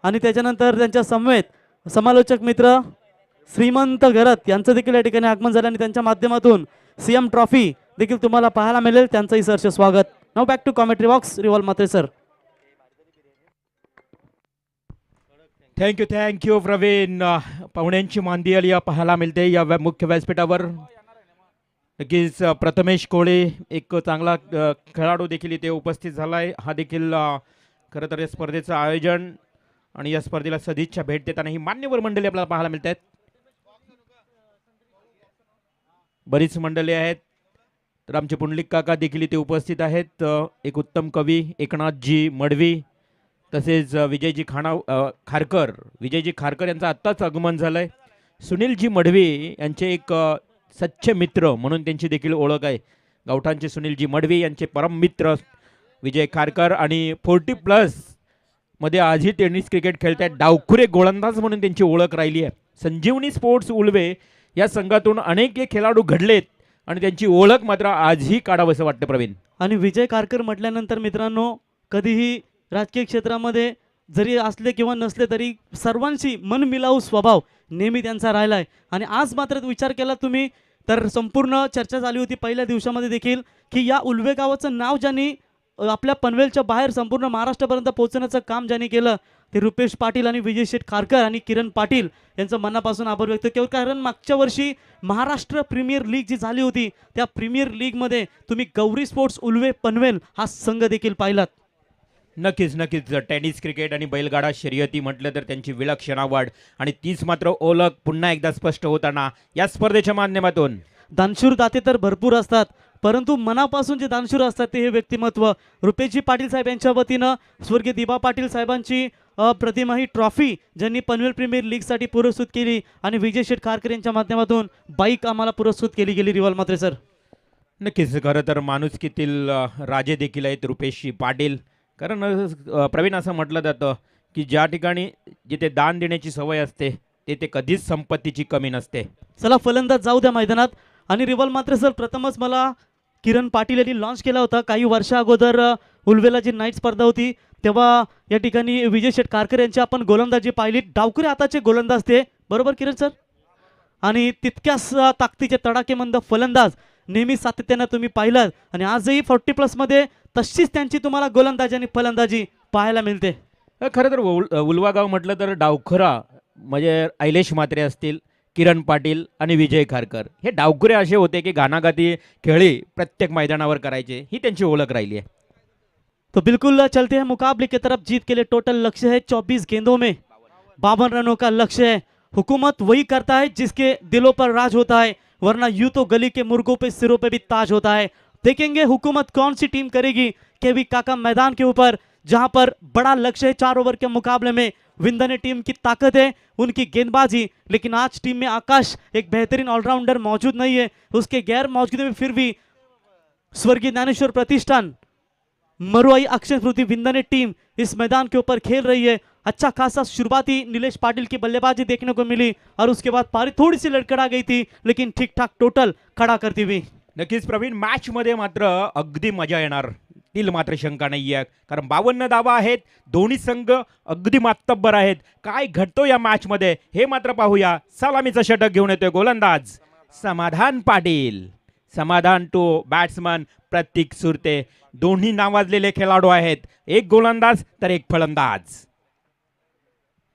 आणि त्याच्यानंतर त्यांच्या समवेत समालोचक मित्र श्रीमंत घरत यांचं देखील या ठिकाणी आगमन झालं आणि त्यांच्या माध्यमातून CM ट्रॉफी देखील तुम्हाला पाहायला मिळेल, त्यांचंही सहर्ष स्वागत. Now back to commentary box, रिवॉल्व मात्रे सर. थँक्यू प्रवीण. पाहुण्यांची मांदियाली पाहायला मिळते या मुख्य व्यासपीठावर. नक्कीच प्रथमेश कोळे एक चांगला खेळाडू देखील इथे उपस्थित झाला आहे. हा देखील खरं तर या स्पर्धेचं आयोजन आणि या स्पर्धेला सदिच्छा भेट देताना ही मान्यवर मंडळी आपल्याला पाहायला मिळत आहेत. बरीच मंडळी आहेत. तर आमचे पुंडलिक काका देखील इथे उपस्थित आहेत. एक उत्तम कवी एकनाथजी मडवी, तसेच विजयजी खारकर यांचं आत्ताच आगमन झालंय. सुनीलजी मडवी यांचे एक सच्चे मित्र म्हणून त्यांची देखील ओळख आहे. गावठाणचे सुनीलजी मडवी यांचे परम मित्र विजय खारकर आणि 40+ मध्ये आजही टेनिस क्रिकेट खेळत आहेत. डावखुरे गोलंदाज म्हणून त्यांची ओळख राहिली आहे. संजीवनी स्पोर्ट्स उल्वे या संघातून अनेक खेळाडू घडलेत आणि त्यांची ओळख मात्र आजही काढावंसं वाटतं प्रवीण. आणि विजय खारकर म्हटल्यानंतर मित्रांनो, कधीही राजकीय क्षेत्रामध्ये जरी असले किंवा नसले तरी सर्वांशी मनमिलाऊ स्वभाव नेहमी त्यांचा राहिला आहे. आणि आज मात्र विचार केला तुम्ही तर संपूर्ण चर्चा झाली होती पहिल्या दिवसामध्ये देखील की या उल्वे गावाचं नाव ज्यांनी आपल्या पनवेलच्या बाहेर संपूर्ण महाराष्ट्रापर्यंत पोहोचण्याचं काम ज्यांनी केलं ते रुपेश पाटील आणि विजय शेठ खारकर आणि किरण पाटील यांचं मनापासून आभार व्यक्त केलं. कारण मागच्या वर्षी महाराष्ट्र प्रीमियर लीग जी झाली होती त्या प्रीमियर लीगमध्ये तुम्ही गौरी स्पोर्ट्स उल्वे पनवेल हा संघ देखील पाहिलात. नक्कीच टेनिस क्रिकेट आणि बैलगाडा शर्यती म्हटलं तर त्यांची विलक्षण आवड आणि तीच मात्र ओळख पुन्हा एकदा स्पष्ट होताना या स्पर्धेच्या माध्यमातून. दानशूर दाते तर भरपूर असतात, परंतु मनापासून जे दानशूर असतात ते हे व्यक्तिमत्व. रुपेशजी पाटील साहेब यांच्या वतीनं स्वर्गीय दिबा पाटील साहेबांची प्रतिमा ही ट्रॉफी ज्यांनी पनवेल प्रीमियर लीगसाठी पुरस्कृत केली आणि विजय शेठ खारकर यांच्या माध्यमातून बाईक आम्हाला पुरस्कृत केली गेली. रिवॉल्व मात्रे सर. नक्कीच खरं तर माणुसकीतील राजे देखील आहेत रुपेशजी पाटील. कारण प्रवीण असं म्हटलं जातं की ज्या ठिकाणी जिथे दान देण्याची सवय असते ते कधीच संपत्तीची कमी नसते. चला फलंदाज जाऊ द्या मैदानात. आणि रिवॉल्व मात्र सर, प्रथमच मला किरण पाटील यांनी लॉन्च केला होता काही वर्षा अगोदर. उल्वेला जी नाईट स्पर्धा होती तेव्हा या ठिकाणी विजय शेठ खारकर यांची आपण गोलंदाजी पाहिली. डावखुरे हाताचे गोलंदाज ते, बरोबर किरण सर? आणि तितक्याच ताकदीचे तडाखेबंद फलंदाज नेहमी सातत्यानं तुम्ही पाहिलात आणि आजही 40+ मध्ये तशीच त्यांची तुम्हाला गोलंदाजी आणि फलंदाजी पाहायला मिळते. खरं तर उल्वा गाव म्हटलं तर डावखुरा म्हणजे ऐलेश म्हात्रे असतील, किरण पाटील आणि विजय खारकर हे डावखुरे असे होते की गाणागाती खेळी प्रत्येक मैदानावर करायचे, ही त्यांची ओळख राहिली आहे. तो बिल्कुल चलते हैं मुकाबले की तरफ. जीत के लिए टोटल लक्ष्य है 24 गेंदों में 52 रनों का लक्ष्य है. हुकूमत वही करता है जिसके दिलों पर राज होता है, वरना यूं तो गली के मुर्गों पे सिरों पे भी ताज होता है. देखेंगे हुकूमत कौन सी टीम करेगी. केवी काका मैदान के ऊपर जहां पर बड़ा लक्ष्य है 4 ओवर के मुकाबले में. विंदने टीम की ताकत है, उनकी गेंदबाजी, लेकिन आज टीम में आकाश एक बेहतरीन ऑलराउंडर मौजूद नहीं है. उसके गैर मौजूदगी में फिर भी स्वर्गीय ज्ञानेश्वर प्रतिष्ठान मरुआई अक्षय स्मृति विंदने टीम इस मैदान के ऊपर खेल रही है. अच्छा खासा शुरुआती नीलेश पाटिल की बल्लेबाजी देखने को मिली और उसके बाद पारी थोड़ी सी लड़खड़ा गई थी, लेकिन ठीक ठाक टोटल खड़ा करती हुई. नक्कीच प्रवीण, मॅच मध्ये मात्र अगदी मजा येणार तील मात्र शंका नाही आहे. कारण 52 धावा आहेत, दोन्ही संघ अगदी मातब्बर आहेत. काय घडतो या मॅच मध्ये हे मात्र पाहूया. सलामीचा षटक घेऊन येतोय गोलंदाज समाधान पाटील. समाधान टू बॅट्समन प्रतीक सुरते. दोन्ही नावाजलेले खेळाडू आहेत, एक गोलंदाज तर एक फलंदाज.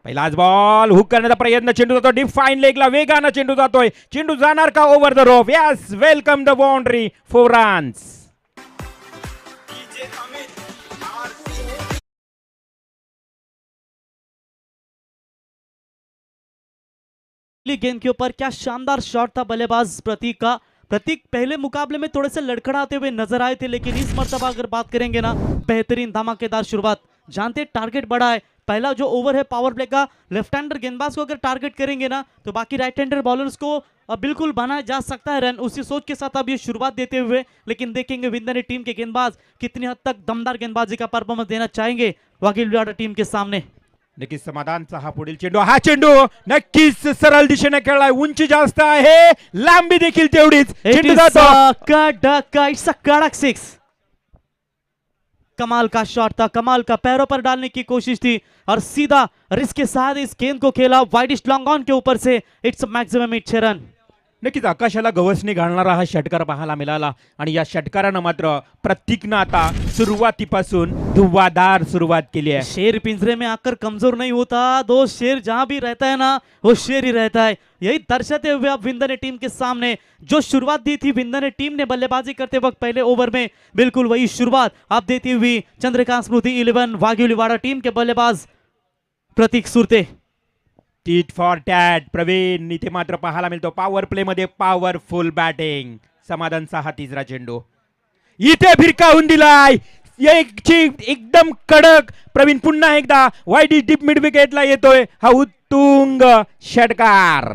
पहिलाच बॉल हुक करण्याचा प्रयत्न, चेंडू जातो डीप फाईन लेगला, वेगानं चेंडू जातोय. चेंडू जाणार का over the rope? Yes, welcome the boundary, 4 runs. गेंद के ऊपर क्या शानदार शॉट था बल्लेबाज प्रतीक का. प्रतीक पहले मुकाबले में थोड़े से लड़खड़ाते हुए नजर आए थे, लेकिन इस मर्तबा अगर बात करेंगे ना, बेहतरीन धमाकेदार शुरुआत. जानते टारगेट बड़ा है, पहला जो ओवर है पावर प्ले का, लेफ्ट हैंडर गेंदबाज को अगर टारगेट करेंगे ना तो बाकी राइट हैंडर बॉलर्स को बिल्कुल बनाया जा सकता है रन, उसी सोच के साथ अब ये शुरुआत देते हुए। लेकिन देखेंगे विंदर टीम के गेंदबाज कितनी हद तक दमदार गेंदबाजी का परफॉर्मेंस देना चाहेंगे वाघिलवाडा टीम के सामने। नक्कीच समाधानचा हा पुढील चेंडू, हा चेंडू नक्कीच सरळ दिशेने खेळलाय, उंची जास्त आहे, लांबी देखील तेवढीच, चेंडू जातो। इट्स अ कड़क सिक्स। कमाल का शॉट था, कमाल का पैरों पर डालने की कोशिश थी और सीधा रिस्क के साथ इस गेंद को खेला वाइडिश लॉन्ग ऑन के ऊपर से। Its maximum 8 run. नक्कीच आकाशाला गवसणी घालणारा हा षटकार पाहायला मिळाला आणि या षटकारानं मात्र प्रतीकनं आता सुरुवातीपासून धुव्वाधार सुरुवात केली आहे। शेर पिंजरे में आकर कमजोर नहीं होता, दो शेर जहां भी रहता है ना वो शेर ही रहता है, यही दर्शाते हुए अब विंदर ने टीम के सामने जो शुरुआत दी थी विंदर ने टीम ने बल्लेबाजी करते वक्त पहले ओवर में, बिल्कुल वही शुरुआत आप देती हुई चंद्रकांत स्मृति 11 वाघिलवाडा टीम के बल्लेबाज Pratik Surte. Tit for tat Praveen इथे मात्र पाहायला मिळतो, पॉवर प्ले मध्ये पॉवरफुल बॅटिंग। समाधानचा हा तिसरा चेंडू इथे भिरकावून दिलाय, एकदम कडक। प्रवीण पुन्हा एकदा वाईड डीप मिड विकेटला येतोय हा उत्तुंग षटकार।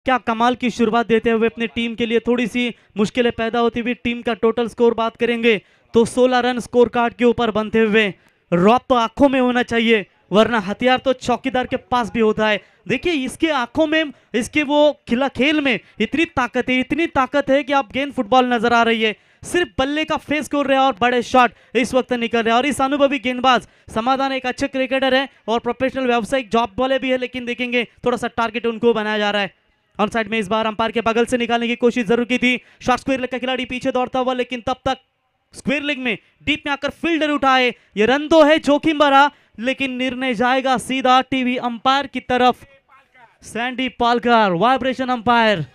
क्या कमाल की शुरुआत देते हुए अपनी टीम के लिए थोड़ी सी मुश्किलें पैदा होती हुई टीम का टोटल स्कोर बात करेंगे तो 16 रन स्कोर कार्ड के ऊपर बनते हुए। रॉब तो आंखों में होना चाहिए वरना हथियार तो चौकीदार के पास भी होता है। देखिए इसके आंखों में, इसके वो खिला खेल में इतनी ताकत है कि आप गेंद फुटबॉल नजर आ रही है, सिर्फ बल्ले का फेस कर रहे हैं और बड़े शॉट इस वक्त निकल रहे हैं। और इस अनुभवी गेंदबाज समाधान एक अच्छे क्रिकेटर है और प्रोफेशनल व्यावसायिक जॉब वाले भी है, लेकिन देखेंगे थोड़ा सा टारगेट उनको बनाया जा रहा है। ऑन साइड में इस बार अंपायर के बगल से निकालने की कोशिश जरूर की थी, शॉर्ट स्क्वायर लेग का खिलाड़ी पीछे दौड़ता हुआ, लेकिन तब तक स्क्वायर लेग में डीप में आकर फील्डर उठाए। ये रन तो है जोखिम भरा, लेकिन निर्णय जाएगा सीधा टीवी अंपायर की तरफ। Sandy Palkar vibration umpire,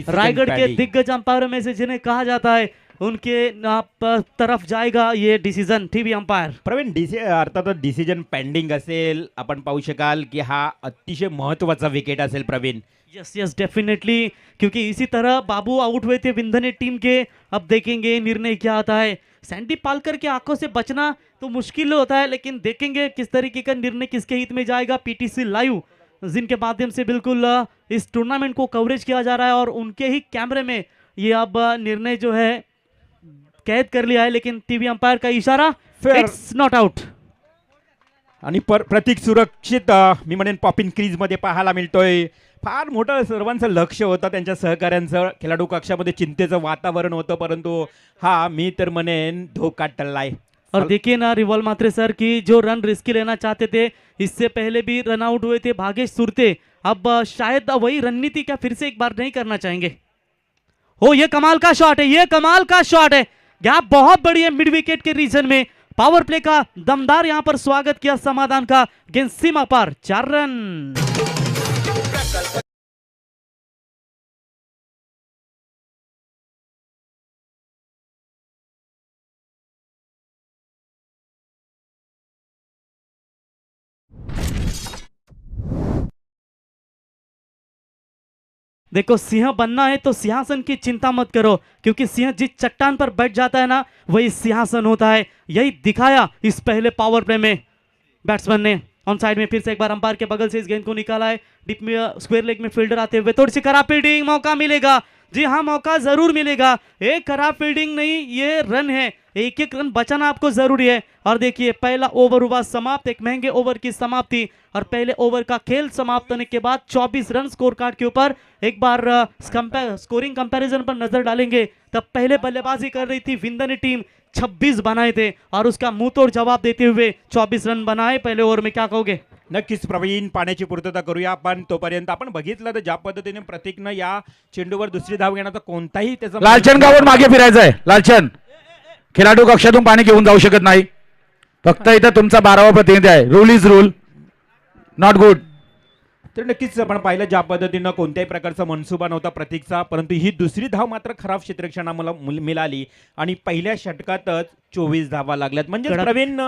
Raigad के दिग्गज अंपायरों में से जिन्हें कहा जाता है, उनके तरफ जाएगा ये डिसीजन टीवी अंपायर। प्रवीण अर्थातच डिसिजन पेंडिंग असेल, आपण पाहू शकाल की हा अतिशय महत्वाचा विकेट असेल प्रवीण। यस डेफिनेटली, क्योंकि इसी तरह बाबू आउट हुए थे विंधने टीम के। अब देखेंगे निर्णय क्या आता है। सैंडी पालकर के आंखों से बचना तो मुश्किल होता है, लेकिन देखेंगे किस तरीके का निर्णय किसके हित में जाएगा। पीटीसी लाइव जिनके माध्यम से बिल्कुल इस टूर्नामेंट को कवरेज किया जा रहा है और उनके ही कैमरे में ये अब निर्णय जो है कैद कर लिया है, लेकिन टीवी अंपायर का इशारा, इट्स नॉट आउट। आणि प्रतीक सुरक्षित मी म्हणेन पॉपिन क्रीज मध्ये पाहायला मिळतोय। फार मोठं सर्वांचं लक्ष होतं, त्यांच्या सहकाऱ्यांचं खेळाडू कक्षामध्ये चिंतेचं वातावरण होतं, परंतु हा मी तर म्हणेन धोका टळलाय। और देखिए ना रिवॉल्व मात्रे सर की जो रन रिस्की लेना चाहते थे, इससे पहले भी रन आउट हुए थे भागेश सुरते, अब शायद वही रणनीति क्या फिर से एक बार नहीं करना चाहेंगे। हो ये कमाल का शॉट है, ये कमाल का शॉट है, गैप बहुत बड़ी है मिड विकेट के रीजन में। पावर प्ले का दमदार यहां पर स्वागत किया समाधान का, गेंद सीमा पार, 4 रन। देखो सिंह बनना है तो सिंहासन की चिंता मत करो, क्योंकि सिंह जिस चट्टान पर बैठ जाता है ना वही सिंहासन होता है। यही दिखाया इस पहले पावर प्ले में बैट्समैन ने। ऑन साइड में फिर से एक बार अंपायर के बगल से इस गेंद को निकाला है, डीप में स्क्वायर लेग में फील्डर आते हुए, थोड़ी सी खराब फील्डिंग, मौका मिलेगा, जी हाँ मौका जरूर मिलेगा। एक खराब फील्डिंग नहीं, ये रन है, एक एक रन बचाना आपको जरूरी है। और देखिए पहला ओवर हुआ समाप्त, एक महंगे ओवर की समाप्ति, और पहले ओवर का खेल समाप्त होने के बाद 24 रन स्कोर कार्ड के ऊपर। एक बार स्कोरिंग कंपैरिजन पर नजर डालेंगे, तब पहले बल्लेबाजी कर रही थी विंदने टीम, 26 बनाए थे और उसका मुंह तोड़ जवाब देते हुए 24 रन बनाए पहले ओवर में। क्या कहोगे? नक्कीच प्रवीण, पाण्याची पूर्तता करूया, पण तोपर्यंत आपण बघितलं तर ज्या पद्धतीने प्रतीकनं या चेंडूवर दुसरी धाव घेण्याचा कोणताही त्याचा लालचंद गावून मागे फिरायचं आहे। लालचंद खेळाडू कक्षातून पाणी घेऊन जाऊ शकत नाही, फक्त इथं तुमचा 12वा प्रतिनिधी आहे। Rule is rule, not good. तर नक्कीच आपण पाहिलं ज्या पद्धतीनं कोणत्याही प्रकारचा मनसुबा नव्हता प्रतीकचा, परंतु ही दुसरी धाव मात्र खराब क्षेत्ररक्षणाला मिळाली आणि पहिल्या षटकातच 24 धावा लागल्यात। म्हणजे प्रवीण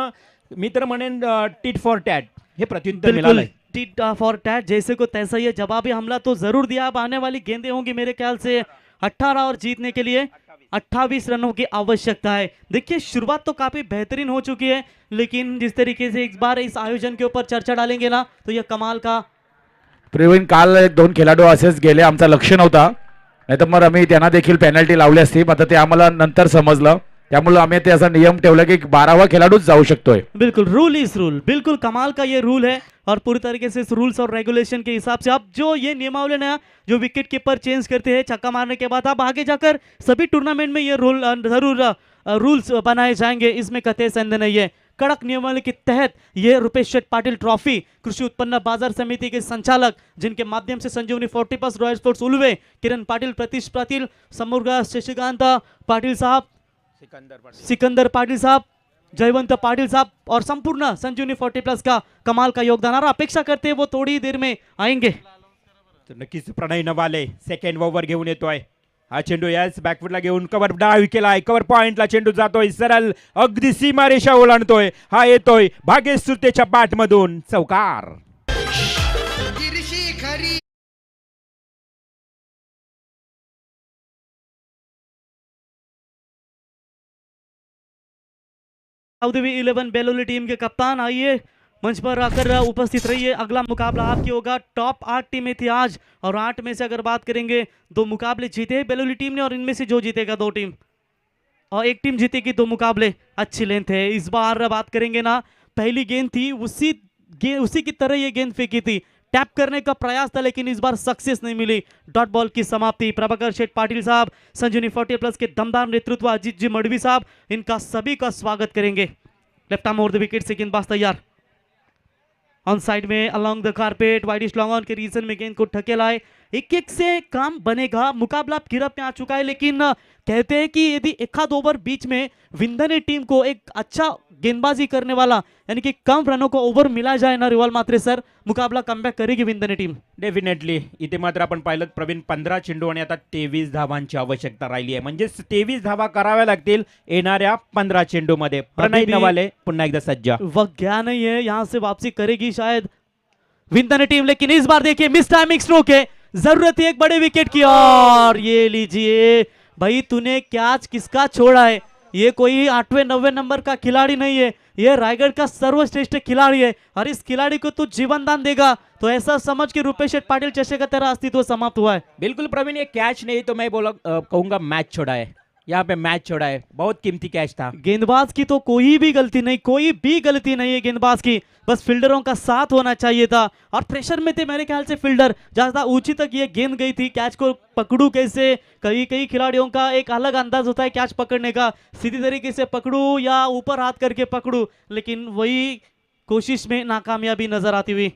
मी तर म्हणेन टिट फॉर टॅट हे प्रत्युत्तर बिल्कुल मिळालंय. टिट फॉर टैट, जैसे को तैसा ही है, जवाबी हमला तो जरूर दिया। अब आने वाली गेंदें होंगी मेरे ख्याल से 18 और जीतने के लिए 28 रनों की आवश्यकता है। देखिए शुरुआत तो काफी बेहतरीन हो चुकी है, लेकिन जिस तरीके से इस बार इस आयोजन के ऊपर चर्चा डालेंगे ना तो यह कमाल का। प्रवीण, काल 2 खेळाडू असेच गेले, आमचा लक्ष नव्हता, नाही तर मग आम्ही त्यांना देखील पेनल्टी लावली असती, मात्र ते आम्हाला नंतर समजलं, त्यामुळे आम्ही ते असा नियम ठेवला की 12वा खेळाडूच जाऊ शकतोय. बिल्कुल रूल इज रूल, बिल्कुल कमाल का ये रूल है और पूरी तरीके से इस रूल्स और रेगुलेशन के हिसाब से अब जो ये नियमावली ना जो विकेट कीपर चेंज करते हैं छक्का मारने के बाद, अब आगे जाकर सभी टूर्नामेंट में ये रूल जरूर रूल्स बनाए जाएंगे, इसमें कतई संदेह नहीं है। कड़क नियमावली के तहत ये रुपेश शेठ पाटिल ट्रॉफी कृषि उत्पन्न बाजार समिति के संचालक, जिनके माध्यम से संजीवनी 40+ रॉयल स्पोर्ट्स उल्वे, किरण पाटिल, प्रतीश पाटिल, समूर्गा, शशिकांत पाटिल साहब, सिकंदर पाटिल साहब, जयवंत पाटिल साहब और संपूर्ण संजीवनी 40+ का कमाल का योगदान, और अपेक्षा करते हैं वो थोड़ी देर में आएंगे। तर नक्कीच प्रणय नवाले सेकंड ओव्हर घेऊन येतोय. हा चेंडू याच बॅकफुटला घेऊन कव्हर डावी केलाय, कव्हर पॉइंटला चेंडू जातोय सरळ, अगदी सीमारेषा ओलांडतोय. हा येतोय भागेश सुरतेच्या बॅट मधून चौकार. साउदी 11 बेलोली टीम के कप्तान आइए मंच पर आकर उपस्थित रहिए। अगला मुकाबला आपकी होगा। टॉप 8 टीमें थी आज और 8 में से अगर बात करेंगे 2 मुकाबले जीते हैं बेलोली टीम ने, और इनमें से जो जीतेगा 2 टीम और 1 टीम जीतेगी 2 मुकाबले। अच्छी लेंथ है। इस बार बात करेंगे ना, पहली गेंद थी उसी की तरह ये गेंद फेंकी थी, टैप करने का प्रयास था लेकिन इस बार सक्सेस नहीं मिली। डॉट बॉल की समाप्ति। प्रभाकर शेठ पाटिल साहब, संजीवनी 40+ के दमदार नेतृत्व अजीत जी मडवी साहब, इनका सभी का स्वागत करेंगे। Left arm over the wicket से गेंदबाज तैयार, ऑन साइड में along the carpet, wideish long on के रीजन में गेंद को ठकेलाए। एक से काम बनेगा। मुकाबला अब गिरफ्त में आ चुका है, लेकिन कहते हैं कि यदि एक आध ओवर बीच में विंधने टीम को एक अच्छा गेंदबाजी करने वाला यानी कि कम रनों को ओव्हर मिला जाए ना रिवाल मात्रे सर, मुकाबला कमबॅक करेगी विंधने टीम डेफिनेटली. इथे मात्र आपण पाहिलं प्रवीण 15 चेंडू आणि आता 23 धावांची आवश्यकता राहिली आहे, म्हणजे 23 धावा कराव्या लागतील येणाऱ्या 15 चेंडू मध्ये. प्रणय भी- नवाले पुन्हा एकदा सज्जा. वक्त गया नहीं है, यहाँ से वापसी करेगी शायद विंधने टीम, लेकिन इस बार देखिए मिस टाइमिंग स्ट्रोक है, जरूरत है एक बड़े विकेट की। और ये लीजिए भाई, तूने कैच किसका छोड़ा है? ये कोई 8वें 9वें नंबर का खिलाड़ी नहीं है, ये रायगढ़ का सर्वश्रेष्ठ खिलाड़ी है, और इस खिलाड़ी को तू जीवन दान देगा तो ऐसा समझ के रुपेश शेठ पाटिल चषे का तेरा अस्तित्व समाप्त हुआ है। बिल्कुल प्रवीण, ये कैच नहीं तो मैं कहूंगा मैच छोड़ा है. यहाँ पे मैच छोड़ा है, बहुत कीमती कैच था. गेंदबाज की तो कोई भी गलती नहीं है गेंदबाज की, बस फील्डरों का साथ होना चाहिए था, और प्रेशर में थे मेरे ख्याल से फील्डर, ज्यादा ऊंची तक ये गेंद गई थी, कैच को पकड़ू कैसे? कई खिलाड़ियों का एक अलग अंदाज होता है कैच पकड़ने का, सीधी तरीके से पकड़ू या ऊपर हाथ करके पकड़ू, लेकिन वही कोशिश में नाकामयाबी नजर आती हुई।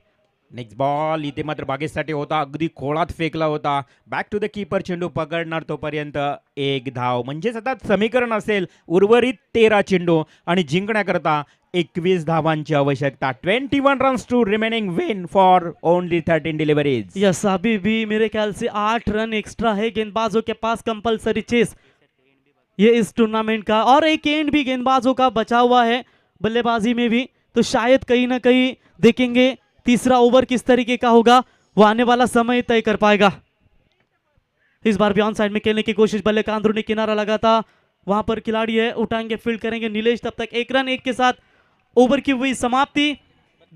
नेक्स्ट बॉल इथे मात्र बागेसाठी होता, अगदी खोळात फेकला होता. बॅक टू द कीपर, चेंडू पकडणार तोपर्यंत 1 धाव, म्हणजेच आता समीकरण असेल उर्वरित 13 चेंडू आणि जिंकण्याकरता 21 धावांची आवश्यकता. 21 runs to remaining win for only 13 deliveries. Yes, अभी भी मेरे ख्याल से 8 रन एक्स्ट्रा है गेंदबाजों के पास, कंपलसरी चेस ये इस टूर्नामेंट का, और एक एंड भी गेंदबाजों का बचा हुआ है बल्लेबाजी में भी, तो शायद कहीं ना कहीं देखेंगे तीसरा ओवर किस तरीके का होगा, वो आने वाला समय तय कर पाएगा। इस बार भी ऑन साइड में खेलने की कोशिश, बल्ले का अंदरूनी किनारा लगा था, वहां पर खिलाड़ी है, उठाएंगे, फील्ड करेंगे नीलेश, तब तक 1 रन 1 के साथ ओवर की हुई समाप्ति।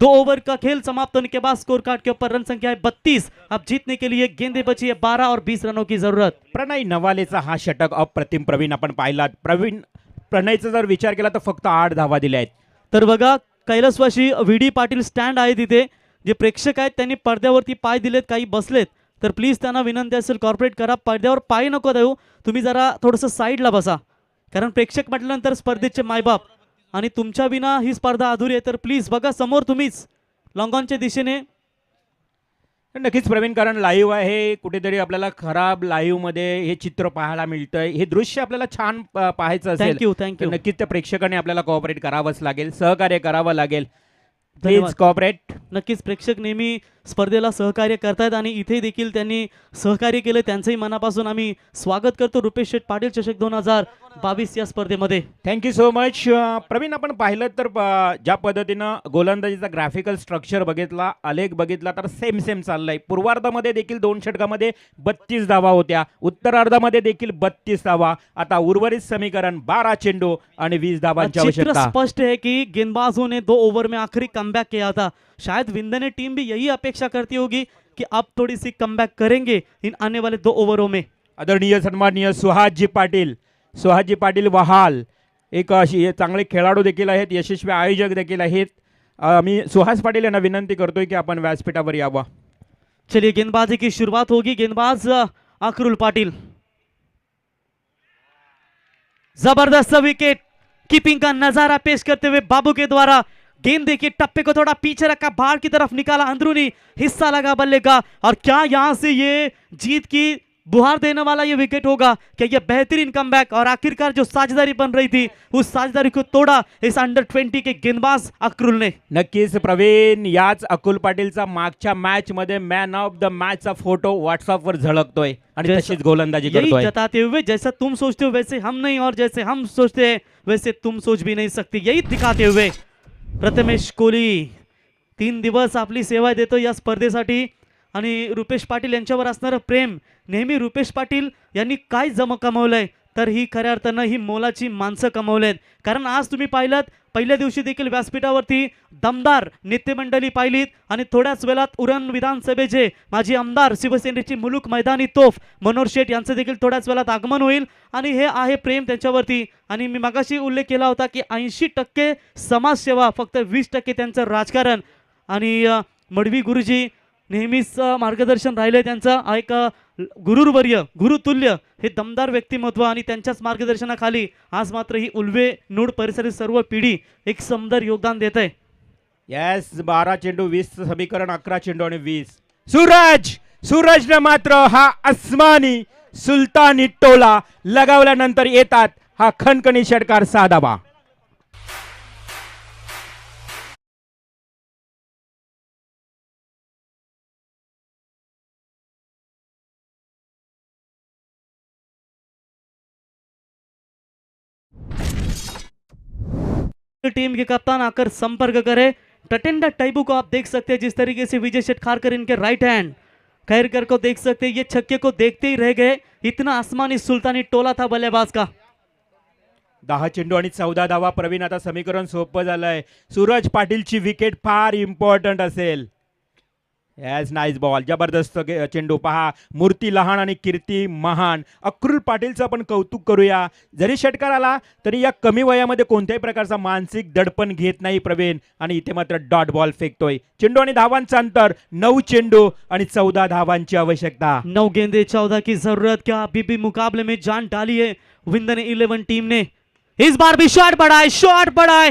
2 ओवर का खेल समाप्त होने के बाद स्कोर कार्ड के ऊपर रन संख्या है 32। अब जीतने के लिए गेंदे बची है 12 और 20 रनों की जरूरत। प्रणय नवालेचा हा षटक अप्रतिम प्रवीण आपण पाहिलात. प्रणयचा जर विचार केला तर फक्त 8 धावा दिल्या आहेत. तर बघा, कैलासवासी व्हीडी पाटील स्टँड आहे तिथे, जे प्रेक्षक आहेत त्यांनी पडद्यावरती पाय दिलेत, काही बसलेत, तर प्लीज त्यांना विनंती असेल कॉर्पोरेट करा, पडद्यावर पाय नको देऊ, तुम्ही जरा थोडंसं साईडला बसा, कारण प्रेक्षक म्हटल्यानंतर स्पर्धेचे मायबाप, आणि तुमच्या विना ही स्पर्धा अधुरी आहे, तर प्लीज बघा समोर तुम्हीच लॉंगॉनच्या दिशेने. नक्कीच प्रवीण, कारण लाईव्ह आहे, कुठेतरी आपल्याला खराब लाईव्ह मध्ये हे चित्र पाहायला मिळतंय, हे दृश्य आपल्याला छान पाहायचं असेल थँक्यू तर थँक्यू नक्कीच त्या प्रेक्षकांनी आपल्याला कोऑपरेट करावंच लागेल, सहकार्य करावं लागेल. प्लीज धन्यवाद. कोऑपरेट. नक्कीच प्रेक्षक नेहमी स्पर्धेला सहकार्य करतायत आणि इथे देखील त्यांनी सहकार्य केलं, त्यांचंही मनापासून आम्ही स्वागत करतो रुपेश शेठ पाटील चषक 2022 या स्पर्धेमध्ये. Thank you so much. प्रवीण, आपण पाहिलं तर ज्या पद्धतीनं गोलंदाजीचा ग्राफिकल स्ट्रक्चर बघितला, आलेख बघितला तर सेम चाललंय. पूर्वार्धामध्ये देखील 2 षटकामध्ये 32 धावा होत्या, उत्तरार्धामध्ये देखील 32 धावा. आता उर्वरित समीकरण 12 चेंडू आणि 20 धावांची चित्र आवश्यकता. स्पष्ट है कि गेंदबाजों ने 2 ओवर में आखिरी कमबैक किया था. शायद विंदने टीम भी यही अपेक्षा करती होगी कि अब थोड़ी सी कमबैक करेंगे इन आने वाले 2 ओवरों में. आदरणीय सन्माननीय सुहासजी पाटील वहाल एक अशी चांगले खेळाडू देखील आहेत, यशस्वी आयोजक देखील आहेत. मी सुहास पाटील यांना विनंती करतोय की आपण व्यासपीठावर यावं. चलिए गेंदबाजी की शुरुआत होगी. गेंदबाज अकरुल पाटिल, जबरदस्त विकेट कीपिंग का नजारा पेश करते हुए बाबू के द्वारा गेंद देखिए टप्पे को थोड़ा पीछे रखा, बाहर की तरफ निकाला, अंदरूनी हिस्सा लगा बल्ले का. और क्या यहां से ये जीत की बुहार देने वाला ये विकेट होगा? क्या ये बेहतरीन कमबैक और आखिरकार जो साझेदारी बन रही थी उस साझेदारी को तोड़ा इस अंडर 20 के गेंदबाज अकरुल ने. नक्कीच प्रवीण, याच अकुल पाटीलचा मागच्या मॅच मध्ये मॅन ऑफ द मॅचचा फोटो व्हॉट्सअपवर झळकतोय आणि जैसा- तशीच गोलंदाजी यही करतोय. जताते हुए जैसा तुम सोचते हो वैसे हम नहीं, और जैसे हम सोचते हैं वैसे तुम सोच भी नहीं सकते, यही दिखाते हुए प्रथमेश कोहली 3 दिवस आपली सेवा देतो या स्पर्धेसाठी. आणि रुपेश पाटील यांच्यावर असणारं प्रेम, नेहमी रुपेश पाटील यांनी काय जम कमवलंय तर ही खऱ्या अर्थानं ही मोलाची माणसं कमवलेत. कारण आज तुम्ही पाहिलात पहिल्या दिवशी देखील व्यासपीठावरती दमदार नेतेमंडळी पाहिलीत आणि थोड्याच वेळात उरण विधानसभेचे माजी आमदार शिवसेनेची मुलूक मैदानी तोफ मनोहर शेठ यांचं देखील थोड्याच वेळात आगमन होईल. आणि हे आहे प्रेम त्यांच्यावरती. आणि मी मगाशी उल्लेख केला होता की 80% समाजसेवा, फक्त 20% त्यांचं राजकारण. आणि मडवी गुरुजी नेहमीच मार्गदर्शन राहिले त्यांचं. एक गुरुवर्य, गुरुतुल्य हे दमदार व्यक्तिमत्व आणि त्यांच्याच मार्गदर्शनाखाली आज मात्र ही उल्वे नूड परिसरातील सर्व पिढी एक सुंदर योगदान देत आहे. येस, 12 चेंडू 20 समीकरण, 11 चेंडू आणि 20. सूरजने मात्र हा अस्मानी सुलतानी टोला लगावल्यानंतर येतात हा खणखणी षटकार 6 धावा. टीम के कप्तान आकर संपर्क करें. टटेंडा टाइबू को आप देख सकते हैं, जिस तरीके से विजय शेठ खारकर इनके राइट हैंड खैरकर को देख सकते हैं, ये छक्के को देखते ही रह गए. इतना आसमानी सुल्तानी टोला था बल्लेबाज का. 10 चेंडू आणि 14 धावा. प्रवीण, आता समीकरण सोपं झालंय. सूरज पाटीलची विकेट फार इम्पॉर्टंट असेल. येस, नाईस बॉल, जबरदस्त चेंडू. पहा, मूर्ती लहान आणि कीर्ती महान. अक्रुल पाटीलचं आपण कौतुक करूया. जरी षटकार आला तरी या कमी वयामध्ये कोणत्याही प्रकारचा मानसिक दडपण घेत नाही प्रवीण. आणि इथे मात्र डॉट बॉल फेकतोय. चेंडू आणि धावांचं अंतर 9 चेंडू आणि 14 धावांची आवश्यकता. 9 गेंदे 14 की जरूरत. क्या अभी भी मुकाबले में जान डाली है विंदने 11 टीम ने. इस बार भी शॉट बड़ा है.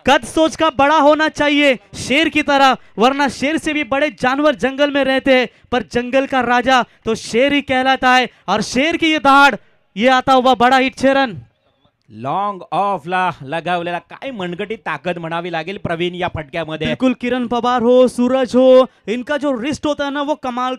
कद सोच का बड़ा होना चाहिए शेर की तरह, वरना शेर से भी बड़े जानवर जंगल में रहते हैं, पर जंगल का राजा तो शेर ही कहलाता है. और शेर की ये दहाड़, ये आता हुआ बड़ा हिट शेरन. लॉंग ऑफ ला लगावलेला काय मनगटी ताकद म्हणावी लागेल प्रवीण या फटक्यामध्ये. बिल्कुल किरण पवार हो, सूरज हो, इनका जो रिस्ट होता है ना वो कमाल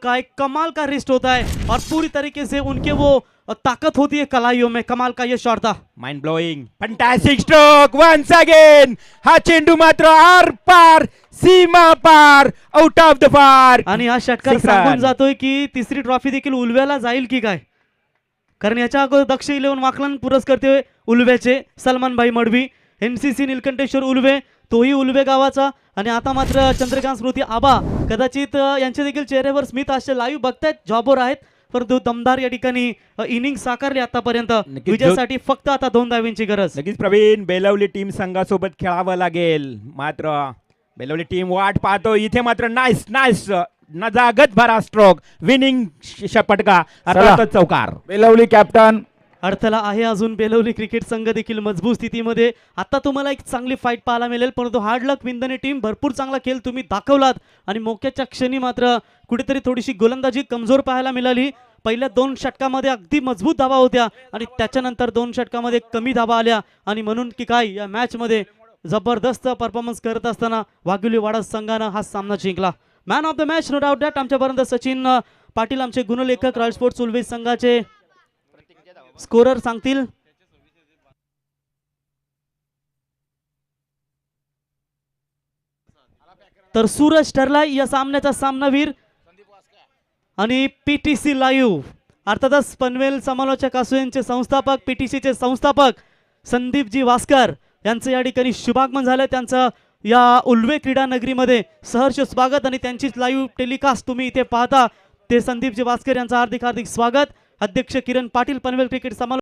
का रिस्ट होता है. और पूरी तरीके से उनके वो ताकत होती है कलाइयों में. कमाल का ये शॉट था. Mind blowing, fantastic stroke once again. हा चेंडू मात्र आर पार, सीमा पार, आउट ऑफ द पार्क. आणि हा षटकार Six सांगून run. जातोय की तिसरी ट्रॉफी देखील उलव्याला जाईल की काय. कारण याच्या अगोदर दक्ष 11 वाकलन पुरस्कर्ते उलव्याचे सलमान भाई मडवी, NCC नीलकंठेश्वर उलवे, तोही उलवे गावाचा. आणि आता मात्र चंद्रकांत स्मृती आबा, कदाचित यांचे देखील चेहऱ्यावर स्मित असे लाईव्ह बघतायत, जॉबवर आहेत, परंतु दमदार या ठिकाणी इनिंग साकारली आतापर्यंत. नक्कीच विजयासाठी फक्त आता 2 धावांची गरज. नक्कीच प्रवीण, बेलवली टीम संघासोबत खेळावं लागेल. मात्र बेलवली टीम वाट पाहतो. इथे मात्र नाईस नजागत भरा स्ट्रोक, विनिंग फटका, अर्थातच चौकार. बेलवली कॅप्टन. अडथळा आहे अजून. बेलवली क्रिकेट संघ देखील मजबूत स्थितीमध्ये. आता तुम्हाला एक चांगली फाईट पाहायला मिळेल, परंतु हार्ड लक विंदने टीम भरपूर चांगला खेळ तुम्ही दाखवलात. आणि मोक्याच्या क्षणी मात्र कुठेतरी थोडीशी गोलंदाजी कमजोर पाहायला मिळाली. पहिल्या 2 षटकामध्ये अगदी मजबूत धावा होत्या आणि त्याच्यानंतर 2 षटकामध्ये कमी धावा आल्या. आणि म्हणून की काय या मॅचमध्ये जबरदस्त परफॉर्मन्स करत असताना वाघोली वाडा संघानं हा सामना जिंकला. Man of the match no doubt that आमच्यापर्यंत सचिन पाटील आमचे गुणलेखक रॉयल स्पोर्ट्स उल्वे संघाचे स्कोरर सांगतील. तर सूरज ठरला या सामन्याचा सामनावीर आणि पीटीसी लाईव्ह अर्थातच पनवेल समालोचक असोसिएशनचे संस्थापक पीटीसीचे संस्थापक संदीपजी वास्कर यांचं या ठिकाणी शुभागमन झालं. त्यांचं या उल्वे क्रीडा नगरीमध्ये सहर्ष स्वागत आणि त्यांचीच लाईव्ह टेलिकास्ट तुम्ही इथे पाहता ते संदीपजी वास्कर यांचं हार्दिक स्वागत. अध्यक्ष किरण पाटील पनवेल क्रिकेट समालोचक